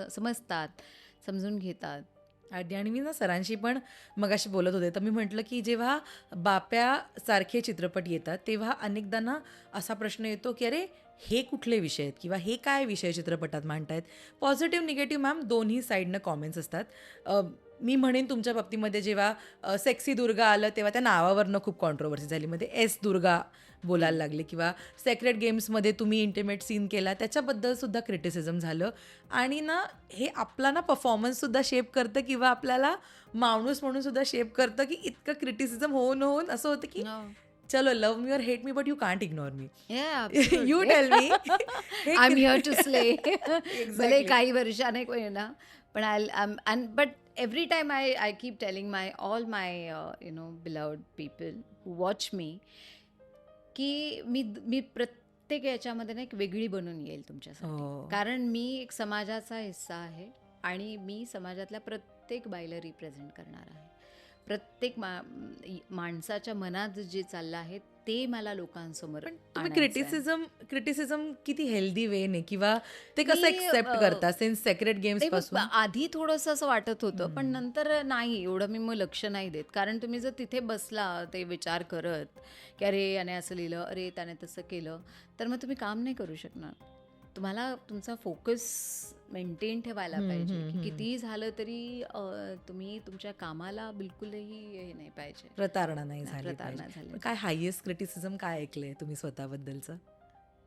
समजतात, समजून घेतात. आणि मी ना सरांशी पण मगाशी बोलत होते, तर मी म्हटलं की जेव्हा बाप्यासारखे चित्रपट येतात तेव्हा अनेकदा ना असा प्रश्न येतो की अरे हे कुठले विषय आहेत किंवा हे काय विषय चित्रपटात मांडतायत. पॉझिटिव्ह निगेटिव्ह मॅम दोन्ही साईडनं कॉमेंट्स असतात. मी म्हणेन तुमच्या बाबतीमध्ये जेव्हा सेक्सी दुर्गा आलं तेव्हा त्या नावावरनं खूप कॉन्ट्रोवर्सी झाली, मध्ये एस दुर्गा बोलायला लागले, किंवा सेक्रेट गेम्समध्ये तुम्ही इंटिमेट सीन केला त्याच्याबद्दल सुद्धा क्रिटिसिझम झालं. आणि ना हे आपला ना परफॉर्मन्ससुद्धा शेप करतं किंवा आपल्याला माणूस म्हणून सुद्धा शेप करतं की इतकं क्रिटिसिझम होऊन होऊन असं होतं की हो. चलो लव्ह मी और hate me but you can't ignore me. Yeah, you absolutely. Tell me. I'm here to slay. भले एक्झॅक्टली. काही वर्षाने कोणी ना, पण but every time I keep telling all my beloved people who watch me की मी प्रत्येक याच्यामध्ये ना एक वेगळी बनून येईल तुमच्यासाठी. हो. कारण मी एक समाजाचा हिस्सा आहे आणि मी समाजातल्या प्रत्येक बाईला रिप्रेझेंट करणार आहे. प्रत्येक माणसाच्या मनात जे चाललं आहे ते मला लोकांसमोर पण तुम्ही आणायचं आहे. क्रिटिसिझम किती हेल्दी वेने किंवा ते कसं मी, एक्सेप्ट करता सिन्स सेक्रेट गेम्स नाही, मग पासून? आधी थोडंसं असं वाटत होतं, पण नंतर नाही, एवढं मी मग लक्ष नाही देत. कारण तुम्ही जर तिथे बसला ते विचार करत की अरे याने असं लिहिलं, अरे त्याने तसं केलं, तर मग तुम्ही काम नाही करू शकणार. तुम्हाला तुमचा फोकस मेंटेन ठेवायला पाहिजे की कितीही झालं तरी तुम्ही तुमच्या कामाला बिलकुलही हे नाही पाहिजे, प्रतारणा नाही झाली प्रतारणा पाहिजे. झाली पण काय हायेस्ट क्रिटिसिझम काय ऐकलंय तुम्ही स्वतःबद्दलचं,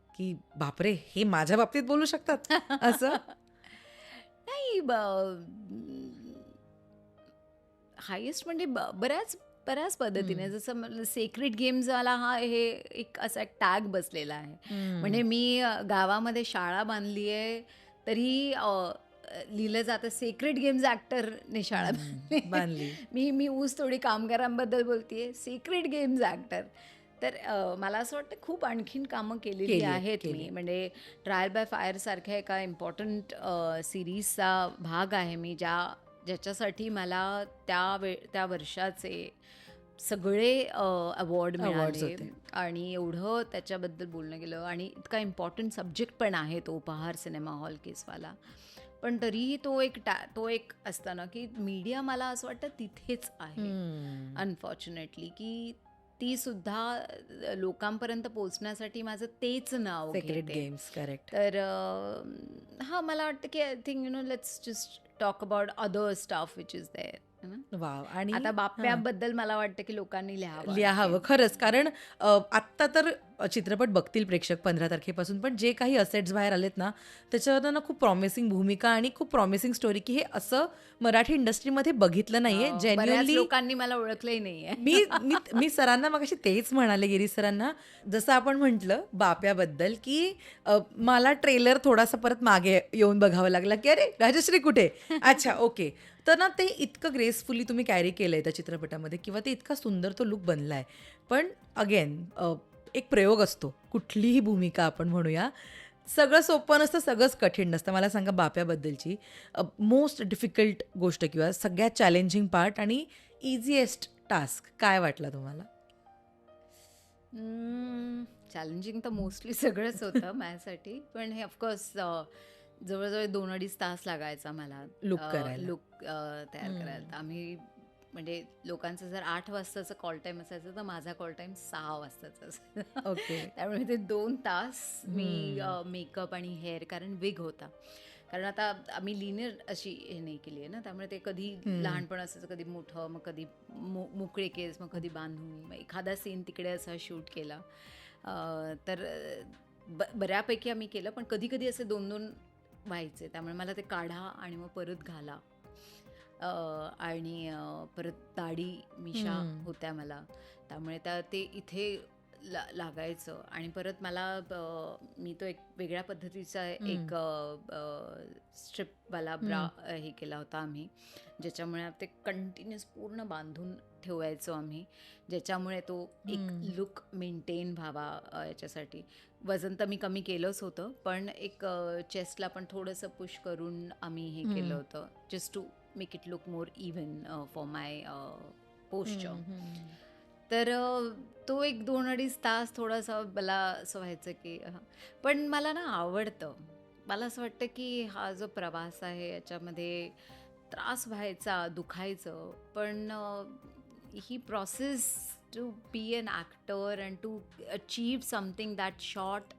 की बापरे हे माझ्या बाबतीत बोलू शकतात असं? नाही. हायेस्ट म्हणजे बऱ्याच बऱ्याच पद्धतीने, जसं सेक्रेट गेम्सवाला हे एक असा टॅग बसलेला आहे. म्हणजे मी गावामध्ये शाळा बांधली आहे तरी लिहिलं जातं सेक्रेट गेम्स ॲक्टरने शाळा बांधली. बांधली. मी ऊसतोडी कामगारांबद्दल बोलतेय, सिक्रेट गेम्स ॲक्टर. तर मला असं वाटतं खूप आणखीन कामं केलेली आहेत मी. म्हणजे ट्रायल बाय फायर सारख्या एका इम्पॉर्टंट सिरीजचा भाग आहे मी, ज्याच्यासाठी मला त्या वर्षाचे सगळे अवॉर्ड Awards मिळाले होते. आणि एवढं त्याच्याबद्दल बोलणं गेलं आणि इतका इम्पॉर्टंट सब्जेक्ट पण आहे तो उपहार सिनेमा हॉल केसवाला. पण तरीही तो एक असताना की मीडिया मला असं वाटतं तिथेच आहे अनफॉर्च्युनेटली, की ती सुद्धा लोकांपर्यंत पोहोचण्यासाठी माझं तेच नाव सेक्रेट घेते. Games correct. तर हां, मला वाटतं की I think let's just talk about other stuff which is there. Wow. आणि आता हां. बाप्याबद्दल मला वाटतं की लोकांनी लिहावं लिहावं खरंच, कारण आत्ता तर चित्रपट बघतील प्रेक्षक 15 तारखेपासून, पण जे काही असेट्स बाहेर आलेत ना त्याच्यावर ना खूप प्रॉमिसिंग भूमिका आणि खूप प्रॉमिसिंग स्टोरी, की हे असं मराठी इंडस्ट्रीमध्ये बघितलं नाहीये. बऱ्याच जेन्युअनली लोकांनी मला ओळखलंही नाहीये. मी मी मी सरांना मगाशी तेच म्हणाले, गिरीश सरांना, जसं आपण म्हटलं बाप्याबद्दल की मला ट्रेलर थोडासा परत मागे येऊन बघावं लागला की अरे राजश्री कुठे, अच्छा ओके. तर ना ते इतकं ग्रेसफुली तुम्ही कॅरी केलंय त्या चित्रपटामध्ये किंवा ते इतका सुंदर तो लुक बनलाय. पण अगेन एक प्रयोग असतो, कुठलीही भूमिका आपण म्हणूया, सगळं सोपं नसतं, सगळंच कठीण नसतं. मला सांगा बाप्याबद्दलची मोस्ट डिफिकल्ट गोष्ट किंवा सगळ्यात चॅलेंजिंग पार्ट आणि इझिएस्ट टास्क काय वाटला तुम्हाला? चॅलेंजिंग तर मोस्टली सगळंच होतं माझ्यासाठी, पण हे ऑफकोर्स जवळजवळ 2-2.5 तास लागायचा मला लुक करायला. लुक तयार करायला. तर आम्ही म्हणजे लोकांचं जर 8 वाजताचं कॉल टाईम असायचं तर माझा कॉल टाईम 6 वाजताचा असायचा. ओके. त्यामुळे ते 2 तास मी मेकअप आणि हेअर, कारण विग होता. कारण आता आम्ही लिनियर अशी हे नाही केली आहे ना, त्यामुळे ते कधी लहानपण असायचं, कधी मोठं, मग कधी मोकळे केस, मग कधी बांधून, मग एखादा सीन तिकडे असा शूट केला. तर बऱ्यापैकी आम्ही केलं, पण कधी कधी असे 2-2 व्हायचे. त्यामुळे मला ते काढा आणि मग परत घाला. आणि परत दाढी मिशा होत्या मला, त्यामुळे ते इथे लागायचं. आणि परत मला मी तो एक वेगळ्या पद्धतीचा एक स्ट्रिपवाला ब्रा हे केला होता आम्ही, ज्याच्यामुळे ते कंटिन्युअस पूर्ण बांधून ठेवायचो आम्ही, ज्याच्यामुळे तो एक लुक मेंटेन व्हावा याच्यासाठी. वजन तर मी कमी केलंच होतं, पण एक चेस्टला पण थोडंसं पुश करून आम्ही हे केलं होतं, just to make it look more even for my posture. तर तो एक 2-2.5 तास थोडासा मला असं व्हायचं की पण मला ना आवडतं. मला असं वाटतं की हा जो प्रवास आहे याच्यामध्ये त्रास व्हायचा, दुखायचं, पण ही process to be an actor and to achieve something that short,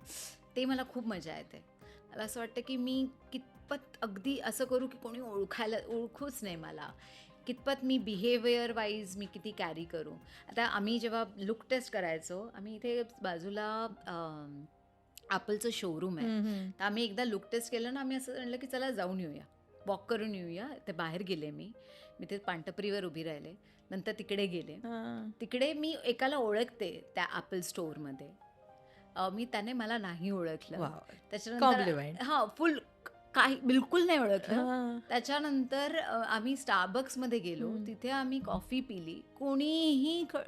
ते मला खूप मजा येते. मला असं वाटतं की मी कितपत अगदी असं करू की कोणी ओळखूच नाही मला. कितपत मी बिहेवियर वाईज मी किती कॅरी करू. आता आम्ही जेव्हा लुक टेस्ट करायचो, आम्ही इथे बाजूला ॲपलचं शोरूम आहे. तर आम्ही एकदा लुक टेस्ट केलं ना, आम्ही असं म्हणलं की चला जाऊन येऊया, वॉक करून येऊया. ते बाहेर गेले मी ते पानटपरीवर उभी राहिले. नंतर तिकडे गेले. तिकडे मी एकाला ओळखते त्या ॲपल स्टोअरमध्ये. त्याने मला नाही ओळखलं. वाव. त्याच्यानंतर कॉम्प्लिमेंट. फुल काही बिलकुल नाही ओळखलं. त्याच्यानंतर आम्ही स्टारबक्समध्ये गेलो. तिथे आम्ही कॉफी पिली.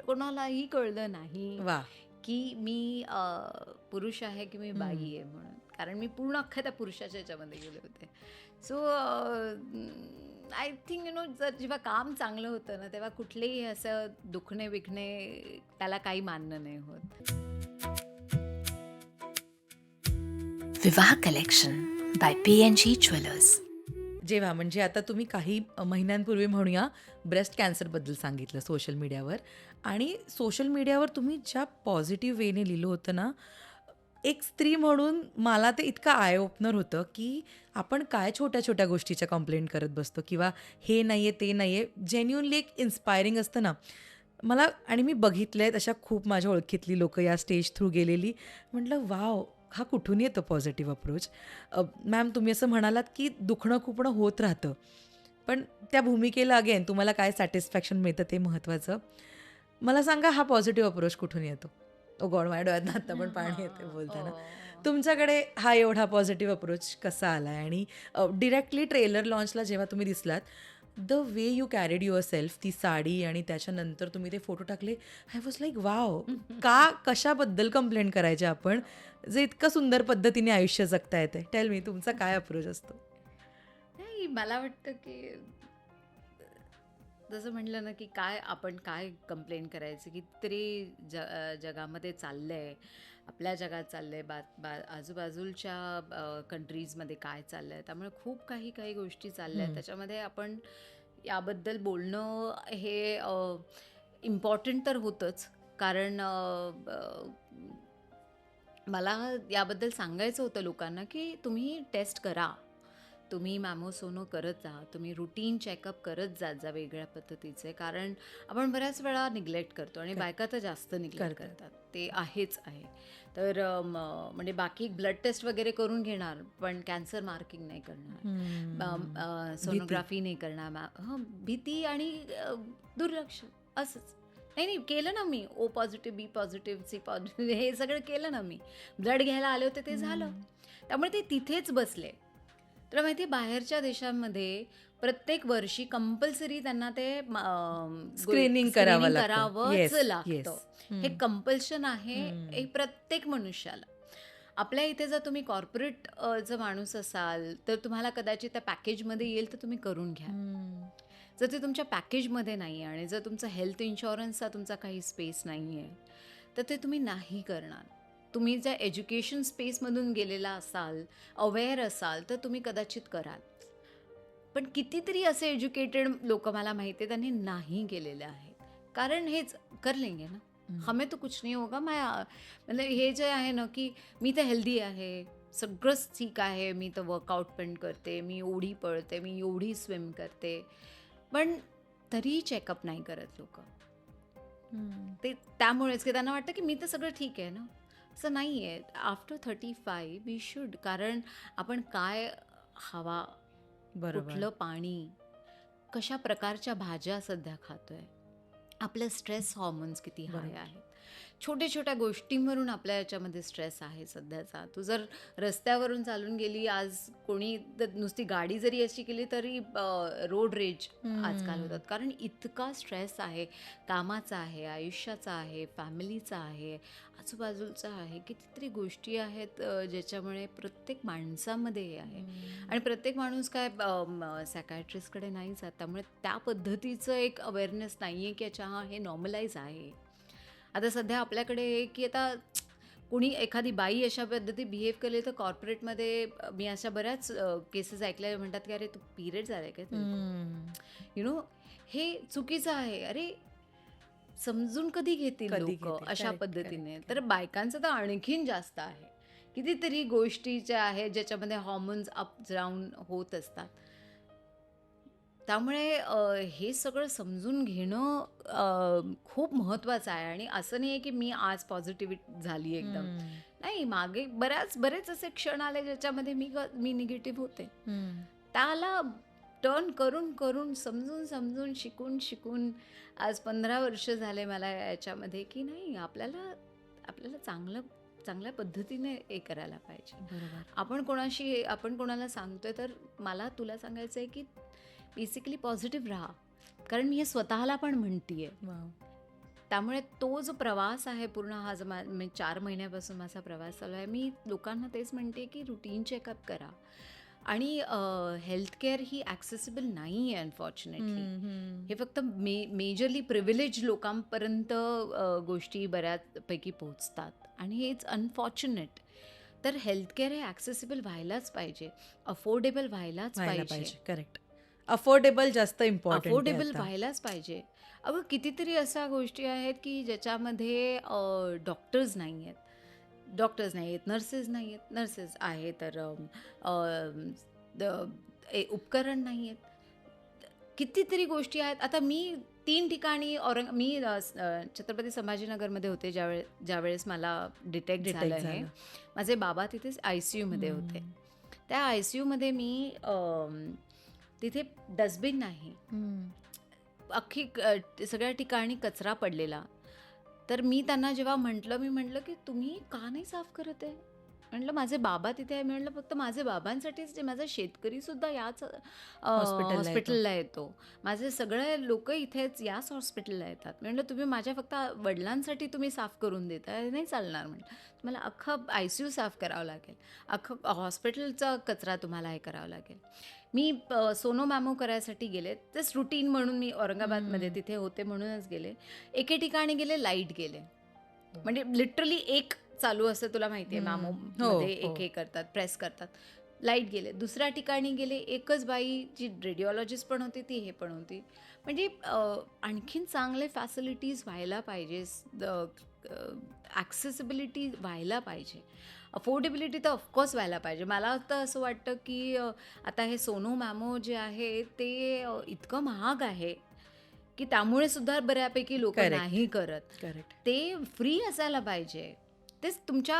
कोणालाही कळलं नाही वा. की मी पुरुष आहे की मी बाई आहे म्हणून. कारण मी पूर्ण अख्ख्या त्या पुरुषाच्या ह्याच्यामध्ये गेले होते. सो आय थिंक जेव्हा काम चांगलं होतं ना, तेव्हा कुठलेही असं दुखणे बिखणे त्याला काही मान्य नाही होत. Vivaha Collection by P&G Jewelers. जेव्हा म्हणजे आता तुम्ही काही महिन्यांपूर्वी म्हणूया ब्रेस्ट कॅन्सरबद्दल सांगितलं सोशल मीडियावर, आणि सोशल मीडियावर तुम्ही ज्या पॉझिटिव्ह वेने लिहिलं होतं ना, एक स्त्री म्हणून मला ते इतकं आय ओपनर होतं की आपण काय छोट्या छोट्या गोष्टीच्या कंप्लेंट करत बसतो, किंवा हे नाही आहे ते नाही आहे. जेन्युनली एक इन्स्पायरिंग असतं ना मला. आणि मी बघितलं आहे तशा खूप माझ्या ओळखीतली लोक या स्टेज थ्रू गेलेली. म्हटलं वाव, हा कुठून येतो पॉझिटिव्ह अप्रोच. मॅम, तुम्ही असं म्हणालात की दुखणं खुपणं होत राहतं, पण त्या भूमिकेला अगेन तुम्हाला काय सॅटिस्फॅक्शन मिळतं ते महत्त्वाचं. मला सांगा, हा पॉझिटिव्ह अप्रोच कुठून येतो? ओ गॉड, माझ्या डोळ्यात आता पण पाणी येते बोलताना. तुमच्याकडे हा एवढा पॉझिटिव्ह अप्रोच कसा आला आहे? आणि डिरेक्टली ट्रेलर लॉन्चला जेव्हा तुम्ही दिसलात, the way you carried yourself, ती साडी आणि त्याच्यानंतर तुम्ही ते फोटो टाकले, आय वॉज लाईक वाव. कशाबद्दल कंप्लेंट करायचे आपण, जे इतकं सुंदर पद्धतीने आयुष्य जगता येते? टेल मी, तुमचा काय अप्रोच असतो? नाही, मला वाटतं की जसं म्हटलं ना की आपण काय कंप्लेंट करायचं, कितीतरी जगामध्ये चाललंय, आपल्या जगात चाललंय, आजूबाजूच्या कंट्रीजमध्ये काय चाललंय. त्यामुळे खूप काही गोष्टी चालल्या आहेत. त्याच्यामध्ये आपण याबद्दल बोलणं हे इम्पॉर्टंट तर होतंच. कारण मला याबद्दल सांगायचं होतं लोकांना की तुम्ही टेस्ट करा, तुम्ही मॅमोसोनो करत जा, तुम्ही रुटीन चेकअप करत जा वेगळ्या पद्धतीचे. कारण आपण बऱ्याच वेळा निग्लेक्ट करतो, आणि बायका तर जास्त निग्लेक्ट करतात, ते आहेच आहे. तर म्हणजे बाकी ब्लड टेस्ट वगैरे करून घेणार, पण कॅन्सर मार्किंग नाही करणार, सोनोग्राफी नाही करणार. भीती आणि दुर्लक्ष असंच. नाही केलं ना मी. ओ पॉझिटिव्ह, बी पॉझिटिव्ह, सी पॉझिटिव्ह, हे सगळं केलं ना मी. ब्लड घ्यायला आले होते ते झालं. त्यामुळे ते तिथेच बसले. तुला माहिती आहे, बाहेरच्या देशांमध्ये प्रत्येक वर्षी कंपल्सरी त्यांना ते स्क्रीनिंग करावं करावंच लागतं. लागतं. हे कंपल्शन आहे हे प्रत्येक मनुष्याला. आपल्या इथे जर तुम्ही कॉर्पोरेट जर माणूस असाल तर तुम्हाला कदाचित त्या पॅकेजमध्ये येईल, तर तुम्ही करून घ्या. जर ते तुमच्या पॅकेजमध्ये नाही आहे, आणि जर तुमचा हेल्थ इन्शुरन्सचा तुमचा काही स्पेस नाही आहे, तर ते तुम्ही नाही करणार. तुम्ही जर एज्युकेशन स्पेसमधून गेलेला असाल, अवेअर असाल, तर तुम्ही कदाचित कराल. पण कितीतरी असे एज्युकेटेड लोक मला माहिती आहे, त्यांनी नाही केलेले आहेत. कारण हेच कर लेंगे ना, हमें तो कुछ नहीं होगा. म्हणजे हे जे आहे ना की मी तर हेल्दी आहे, सगळंच ठीक आहे, मी तर वर्कआउट पण करते, मी एवढी पळते, मी एवढी स्विम करते, पण तरीही चेकअप नाही करत लोक. ते त्यामुळेच की त्यांना वाटतं की मी तर सगळं ठीक आहे ना. असं नाही आहे. After 35 we should. कारण आपण काय हवा, कुठलं पाणी, कशा प्रकारच्या भाज्या सध्या खातोय, आपलं स्ट्रेस हॉर्मोन्स किती हाय आहेत, छोट्या-छोट्या गोष्टींवरून आपल्या याच्यामध्ये स्ट्रेस आहे सध्याचा. तू जर रस्त्यावरून चालून गेली, आज कोणी नुसती गाडी जरी अशी केली तरी रोड रेज आजकाल होतात. कारण इतका स्ट्रेस आहे, कामाचा आहे, आयुष्याचा आहे, फॅमिलीचा आहे, आजूबाजूचा आहे. कितीतरी गोष्टी आहेत ज्याच्यामुळे प्रत्येक माणसामध्ये हे आहे. आणि प्रत्येक माणूस काय सायकॅट्रिस्टकडे नाही जात. त्यामुळे त्या पद्धतीचं एक अवेअरनेस नाही आहे की अच्छा हां हे नॉर्मलाइज आहे. आता सध्या आपल्याकडे आहे की आता कुणी एखादी बाई अशा पद्धती बिहेव केली तर कॉर्पोरेटमध्ये मी अशा बऱ्याच केसेस ऐकल्या म्हणतात की अरे तू पिरियड झालाय काय यु नो हे चुकीचं आहे. अरे समजून कधी घेतील कधी लोक घेतील. अशा Correct, पद्धतीने. correct, तर बायकांचं तर आणखीन जास्त आहे. कितीतरी गोष्टी ज्या आहेत ज्याच्यामध्ये हॉर्मोन्स अप डाऊन होत असतात. त्यामुळे हे सगळं समजून घेणं खूप महत्त्वाचं आहे. आणि असं नाही आहे की मी आज पॉझिटिव्ह झाली एकदम. नाही, मागे बरेच असे क्षण आले ज्याच्यामध्ये मी निगेटिव्ह होते. त्याला टर्न करून करून समजून शिकून आज 15 वर्ष झाले मला याच्यामध्ये की नाही आपल्याला चांगल्या पद्धतीने हे करायला पाहिजे. बरोबर. आपण कोणाला सांगतोय तर मला तुला सांगायचं आहे की बेसिकली पॉझिटिव्ह राहा. कारण मी हे स्वतःला पण म्हणतीये. वाव. त्यामुळे तो जो प्रवास आहे पूर्ण हा जो 4 महिन्यापासून माझा प्रवास चालू आहे, मी लोकांना तेच म्हणते की रुटीन चेकअप करा. आणि हेल्थकेअर ही ॲक्सेसिबल नाही आहे अनफॉर्च्युनेटली. हे फक्त मेजरली प्रिव्हिलेज लोकांपर्यंत गोष्टी बऱ्याचपैकी पोहोचतात आणि हेच अनफॉर्च्युनेट. तर हेल्थकेअर हे ॲक्सेसिबल व्हायलाच पाहिजे, अफोर्डेबल व्हायलाच व्हायला पाहिजे. पाहिजे. करेक्ट. अफोर्डेबल जास्त इम्पॉर्टंट अफोर्डेबल व्हायलाच पाहिजे. अगं कितीतरी अशा गोष्टी आहेत की ज्याच्यामध्ये डॉक्टर्स नाही आहेत, नर्सेस नाही आहेत, नर्सेस आहे तर उपकरण नाही आहेत. कितीतरी गोष्टी आहेत. आता मी 3 ठिकाणी छत्रपती संभाजीनगरमध्ये होते ज्यावेळेस मला डिटेक्ट झालं हे. माझे बाबा तिथेच ICUमध्ये होते. त्या ICUमध्ये मी तिथे डस्टबिन नाही, अख्खी सगळ्या ठिकाणी कचरा पडलेला. तर मी त्यांना जेव्हा मी म्हटलं की तुम्ही का नाही साफ करत आहे? म्हटलं माझे बाबा तिथे आहे. मी म्हटलं फक्त माझे बाबांसाठीच ते माझा शेतकरी सुद्धा याच हॉस्पिटलला येतो. माझे सगळे लोक इथेच याच हॉस्पिटलला येतात. म्हटलं तुम्ही माझ्या फक्त वडिलांसाठी तुम्ही साफ करून देता, नाही चालणार. म्हटलं तुम्हाला अख्खं ICU साफ करावं लागेल, अख्खं हॉस्पिटलचा कचरा तुम्हाला हे करावं लागेल. मी सोनो मॅमो करायसाठी गेले, तेच रुटीन म्हणून मी औरंगाबादमध्ये तिथे होते म्हणूनच गेले. एके ठिकाणी गेले, लाईट गेले. म्हणजे लिटरली एक चालू असतं, तुला माहिती आहे मॅमोमध्ये एक हे करतात, प्रेस करतात, लाईट गेले. दुसऱ्या ठिकाणी गेले, एकच बाई जी रेडिओलॉजिस्ट पण होती ती हे पण होती. म्हणजे आणखीन चांगले फॅसिलिटीज व्हायला पाहिजे, ॲक्सेसिबिलिटी व्हायला पाहिजे, अफोर्डेबिलिटी तर ऑफकोर्स व्हायला पाहिजे. मला तर असं वाटतं की आता हे सोनो मॅमो जे आहे ते इतकं महाग आहे की त्यामुळे सुद्धा बऱ्यापैकी लोक नाही करत. करेक्ट. ते फ्री असायला पाहिजे. तेच तुमच्या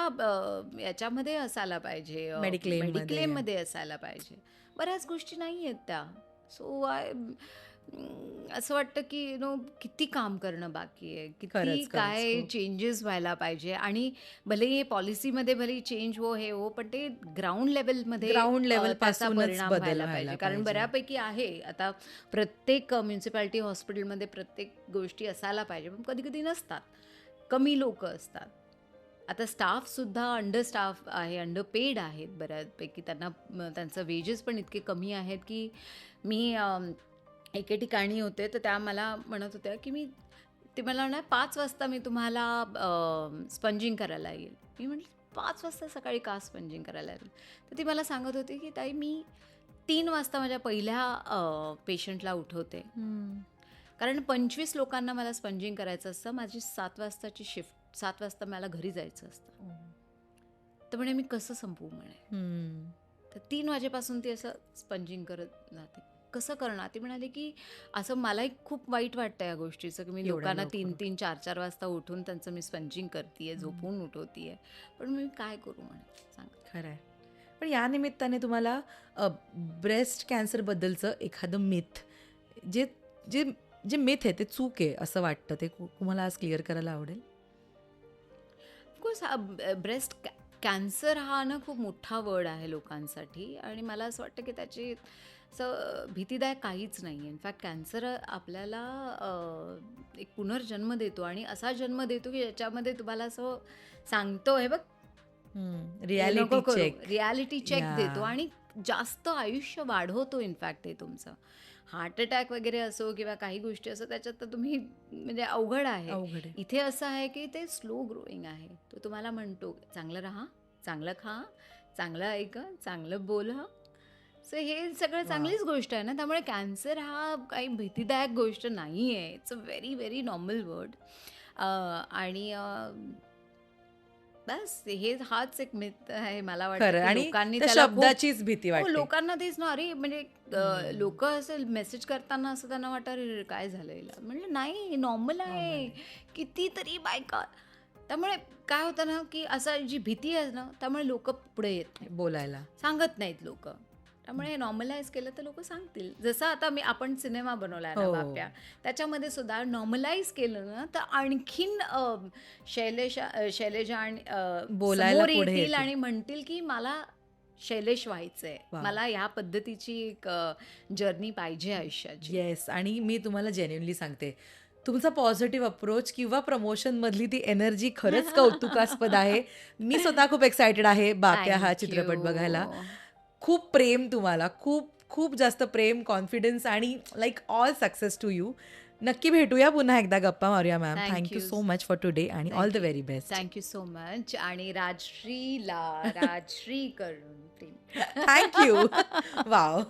याच्यामध्ये असायला पाहिजे, मेडिक्लेममध्ये असायला पाहिजे. बऱ्याच गोष्टी नाही आहेत त्या. सो असं वाटतं की किती काम करणं बाकी आहे, किती काय चेंजेस व्हायला पाहिजे. आणि भले हे पॉलिसीमध्ये भले चेंज हे हो, पण ते ग्राउंड लेवलमध्ये त्याचा परिणाम व्हायला पाहिजे. कारण बऱ्यापैकी आहे आता प्रत्येक म्युन्सिपॅलिटी हॉस्पिटलमध्ये प्रत्येक गोष्टी असायला पाहिजे, पण कधी कधी नसतात, कमी लोक असतात. आता स्टाफसुद्धा अंडरस्टाफ आहे, अंडरपेड आहेत बऱ्यापैकी. त्यांचं वेजेस पण इतके कमी आहेत की मी एके ठिकाणी होते तर त्या मला म्हणत होत्या की ते मला ना 5 वाजता मी तुम्हाला स्पंजिंग करायला येईल. मी म्हटलं 5 वाजता सकाळी का स्पंजिंग करायला येईल? तर ती मला सांगत होती की ताई मी 3 वाजता माझ्या पहिल्या पेशंटला उठवते, कारण 25 लोकांना मला स्पंजिंग करायचं असतं. माझी 7 वाजताची शिफ्ट, 7 वाजता मला घरी जायचं असतं. तर म्हणे मी कसं संपवू म्हणे. तर 3 वाजेपासून ती असं स्पंजिंग करत जाते. कसं करणार? ती म्हणाली की असं मलाही खूप वाईट वाटतं या गोष्टीचं की मी लोकांना 3-3, 4-4 वाजता उठून त्यांचं मी स्पंजिंग करते, झोपून उठवते, पण मी काय करू म्हणे सांग. खरं आहे. पण या निमित्ताने तुम्हाला ब्रेस्ट कॅन्सरबद्दलचं एखादं मिथ, जे जे जे मिथ आहे ते चूक आहे असं वाटतं, ते तुम्हाला आज क्लिअर करायला आवडेल? ऑफकोर्स ब्रेस्ट कॅन्सर हा ना खूप मोठा वर्ड आहे लोकांसाठी आणि मला असं वाटतं की त्याची असं भीतीदायक काहीच नाही आहे. इनफॅक्ट कॅन्सर आपल्याला एक पुनर्जन्म देतो आणि असा जन्म देतो की ज्याच्यामध्ये तुम्हाला असं सांगतो हे बघ हे रियालिटी नको करू, चेक. रियालिटी चेक देतो या आणि जास्त आयुष्य वाढवतो इनफॅक्ट ते तुमचं. हार्ट अटॅक वगैरे असो किंवा काही गोष्टी असो त्याच्यात तर तुम्ही म्हणजे अवघड आहे. अवघड आहे. इथे असं आहे की ते स्लो ग्रोईंग आहे. तो तुम्हाला म्हणतो चांगलं राहा, चांगलं खा, चांगलं ऐका, चांगलं बोला. सो हे सगळं वा. चांगलीच गोष्ट आहे ना. त्यामुळे कॅन्सर हा काही भीतीदायक गोष्ट नाही आहे. It's a very very normal word. आणि बस हाच एक मिथ आहे मला वाटतं खरं की आणि लोकांनी त्या त्याला खूप शब्दाचीच भीती हो वाटते. लोकांना तेच ना अरे म्हणजे हम्म. लोक असं मेसेज करताना असं त्यांना वाटतं अरे काय झालं हिला म्हणलं नाही नॉर्मल नॉर्मल आहे आहे. कितीतरी बायका त्यामुळे काय होतं ना की असं जी भीती आहे ना त्यामुळे लोक पुढे येत नाहीत बोलायला. सांगत नाहीत लोक त्यामुळे हे नॉर्मलाइज केलं तर लोक सांगतील जसं आता आपण सिनेमा बनवलाय ना बाप्या हो. त्याच्यामध्ये सुद्धा नॉर्मलाइज केलं ना तर आणखीन शैलेजा आणि बोलायला समोर पुढे येतील येतील. आणि म्हणतील की मला शैलेश व्हायचंय वा. मला ह्या पद्धतीची एक जर्नी पाहिजे आयुष्याची येस आणि मी तुम्हाला जेन्युइनली सांगते तुमचा पॉझिटिव्ह अप्रोच किंवा प्रमोशन मधली ती एनर्जी खरंच कौतुकास्पद आहे. मी स्वतः खूप एक्सायटेड आहे बाप्या हा चित्रपट बघायला. थँक्यू खूप प्रेम तुम्हाला, खूप खूप जास्त प्रेम, कॉन्फिडन्स आणि like all success to you. नक्की भेटूया पुन्हा एकदा, गप्पा मारूया ma'am. Thank you thank you so much for today आणि all the thank you very best. Thank you so much आणि राजश्री करून प्रेम थँक्यू. वाव.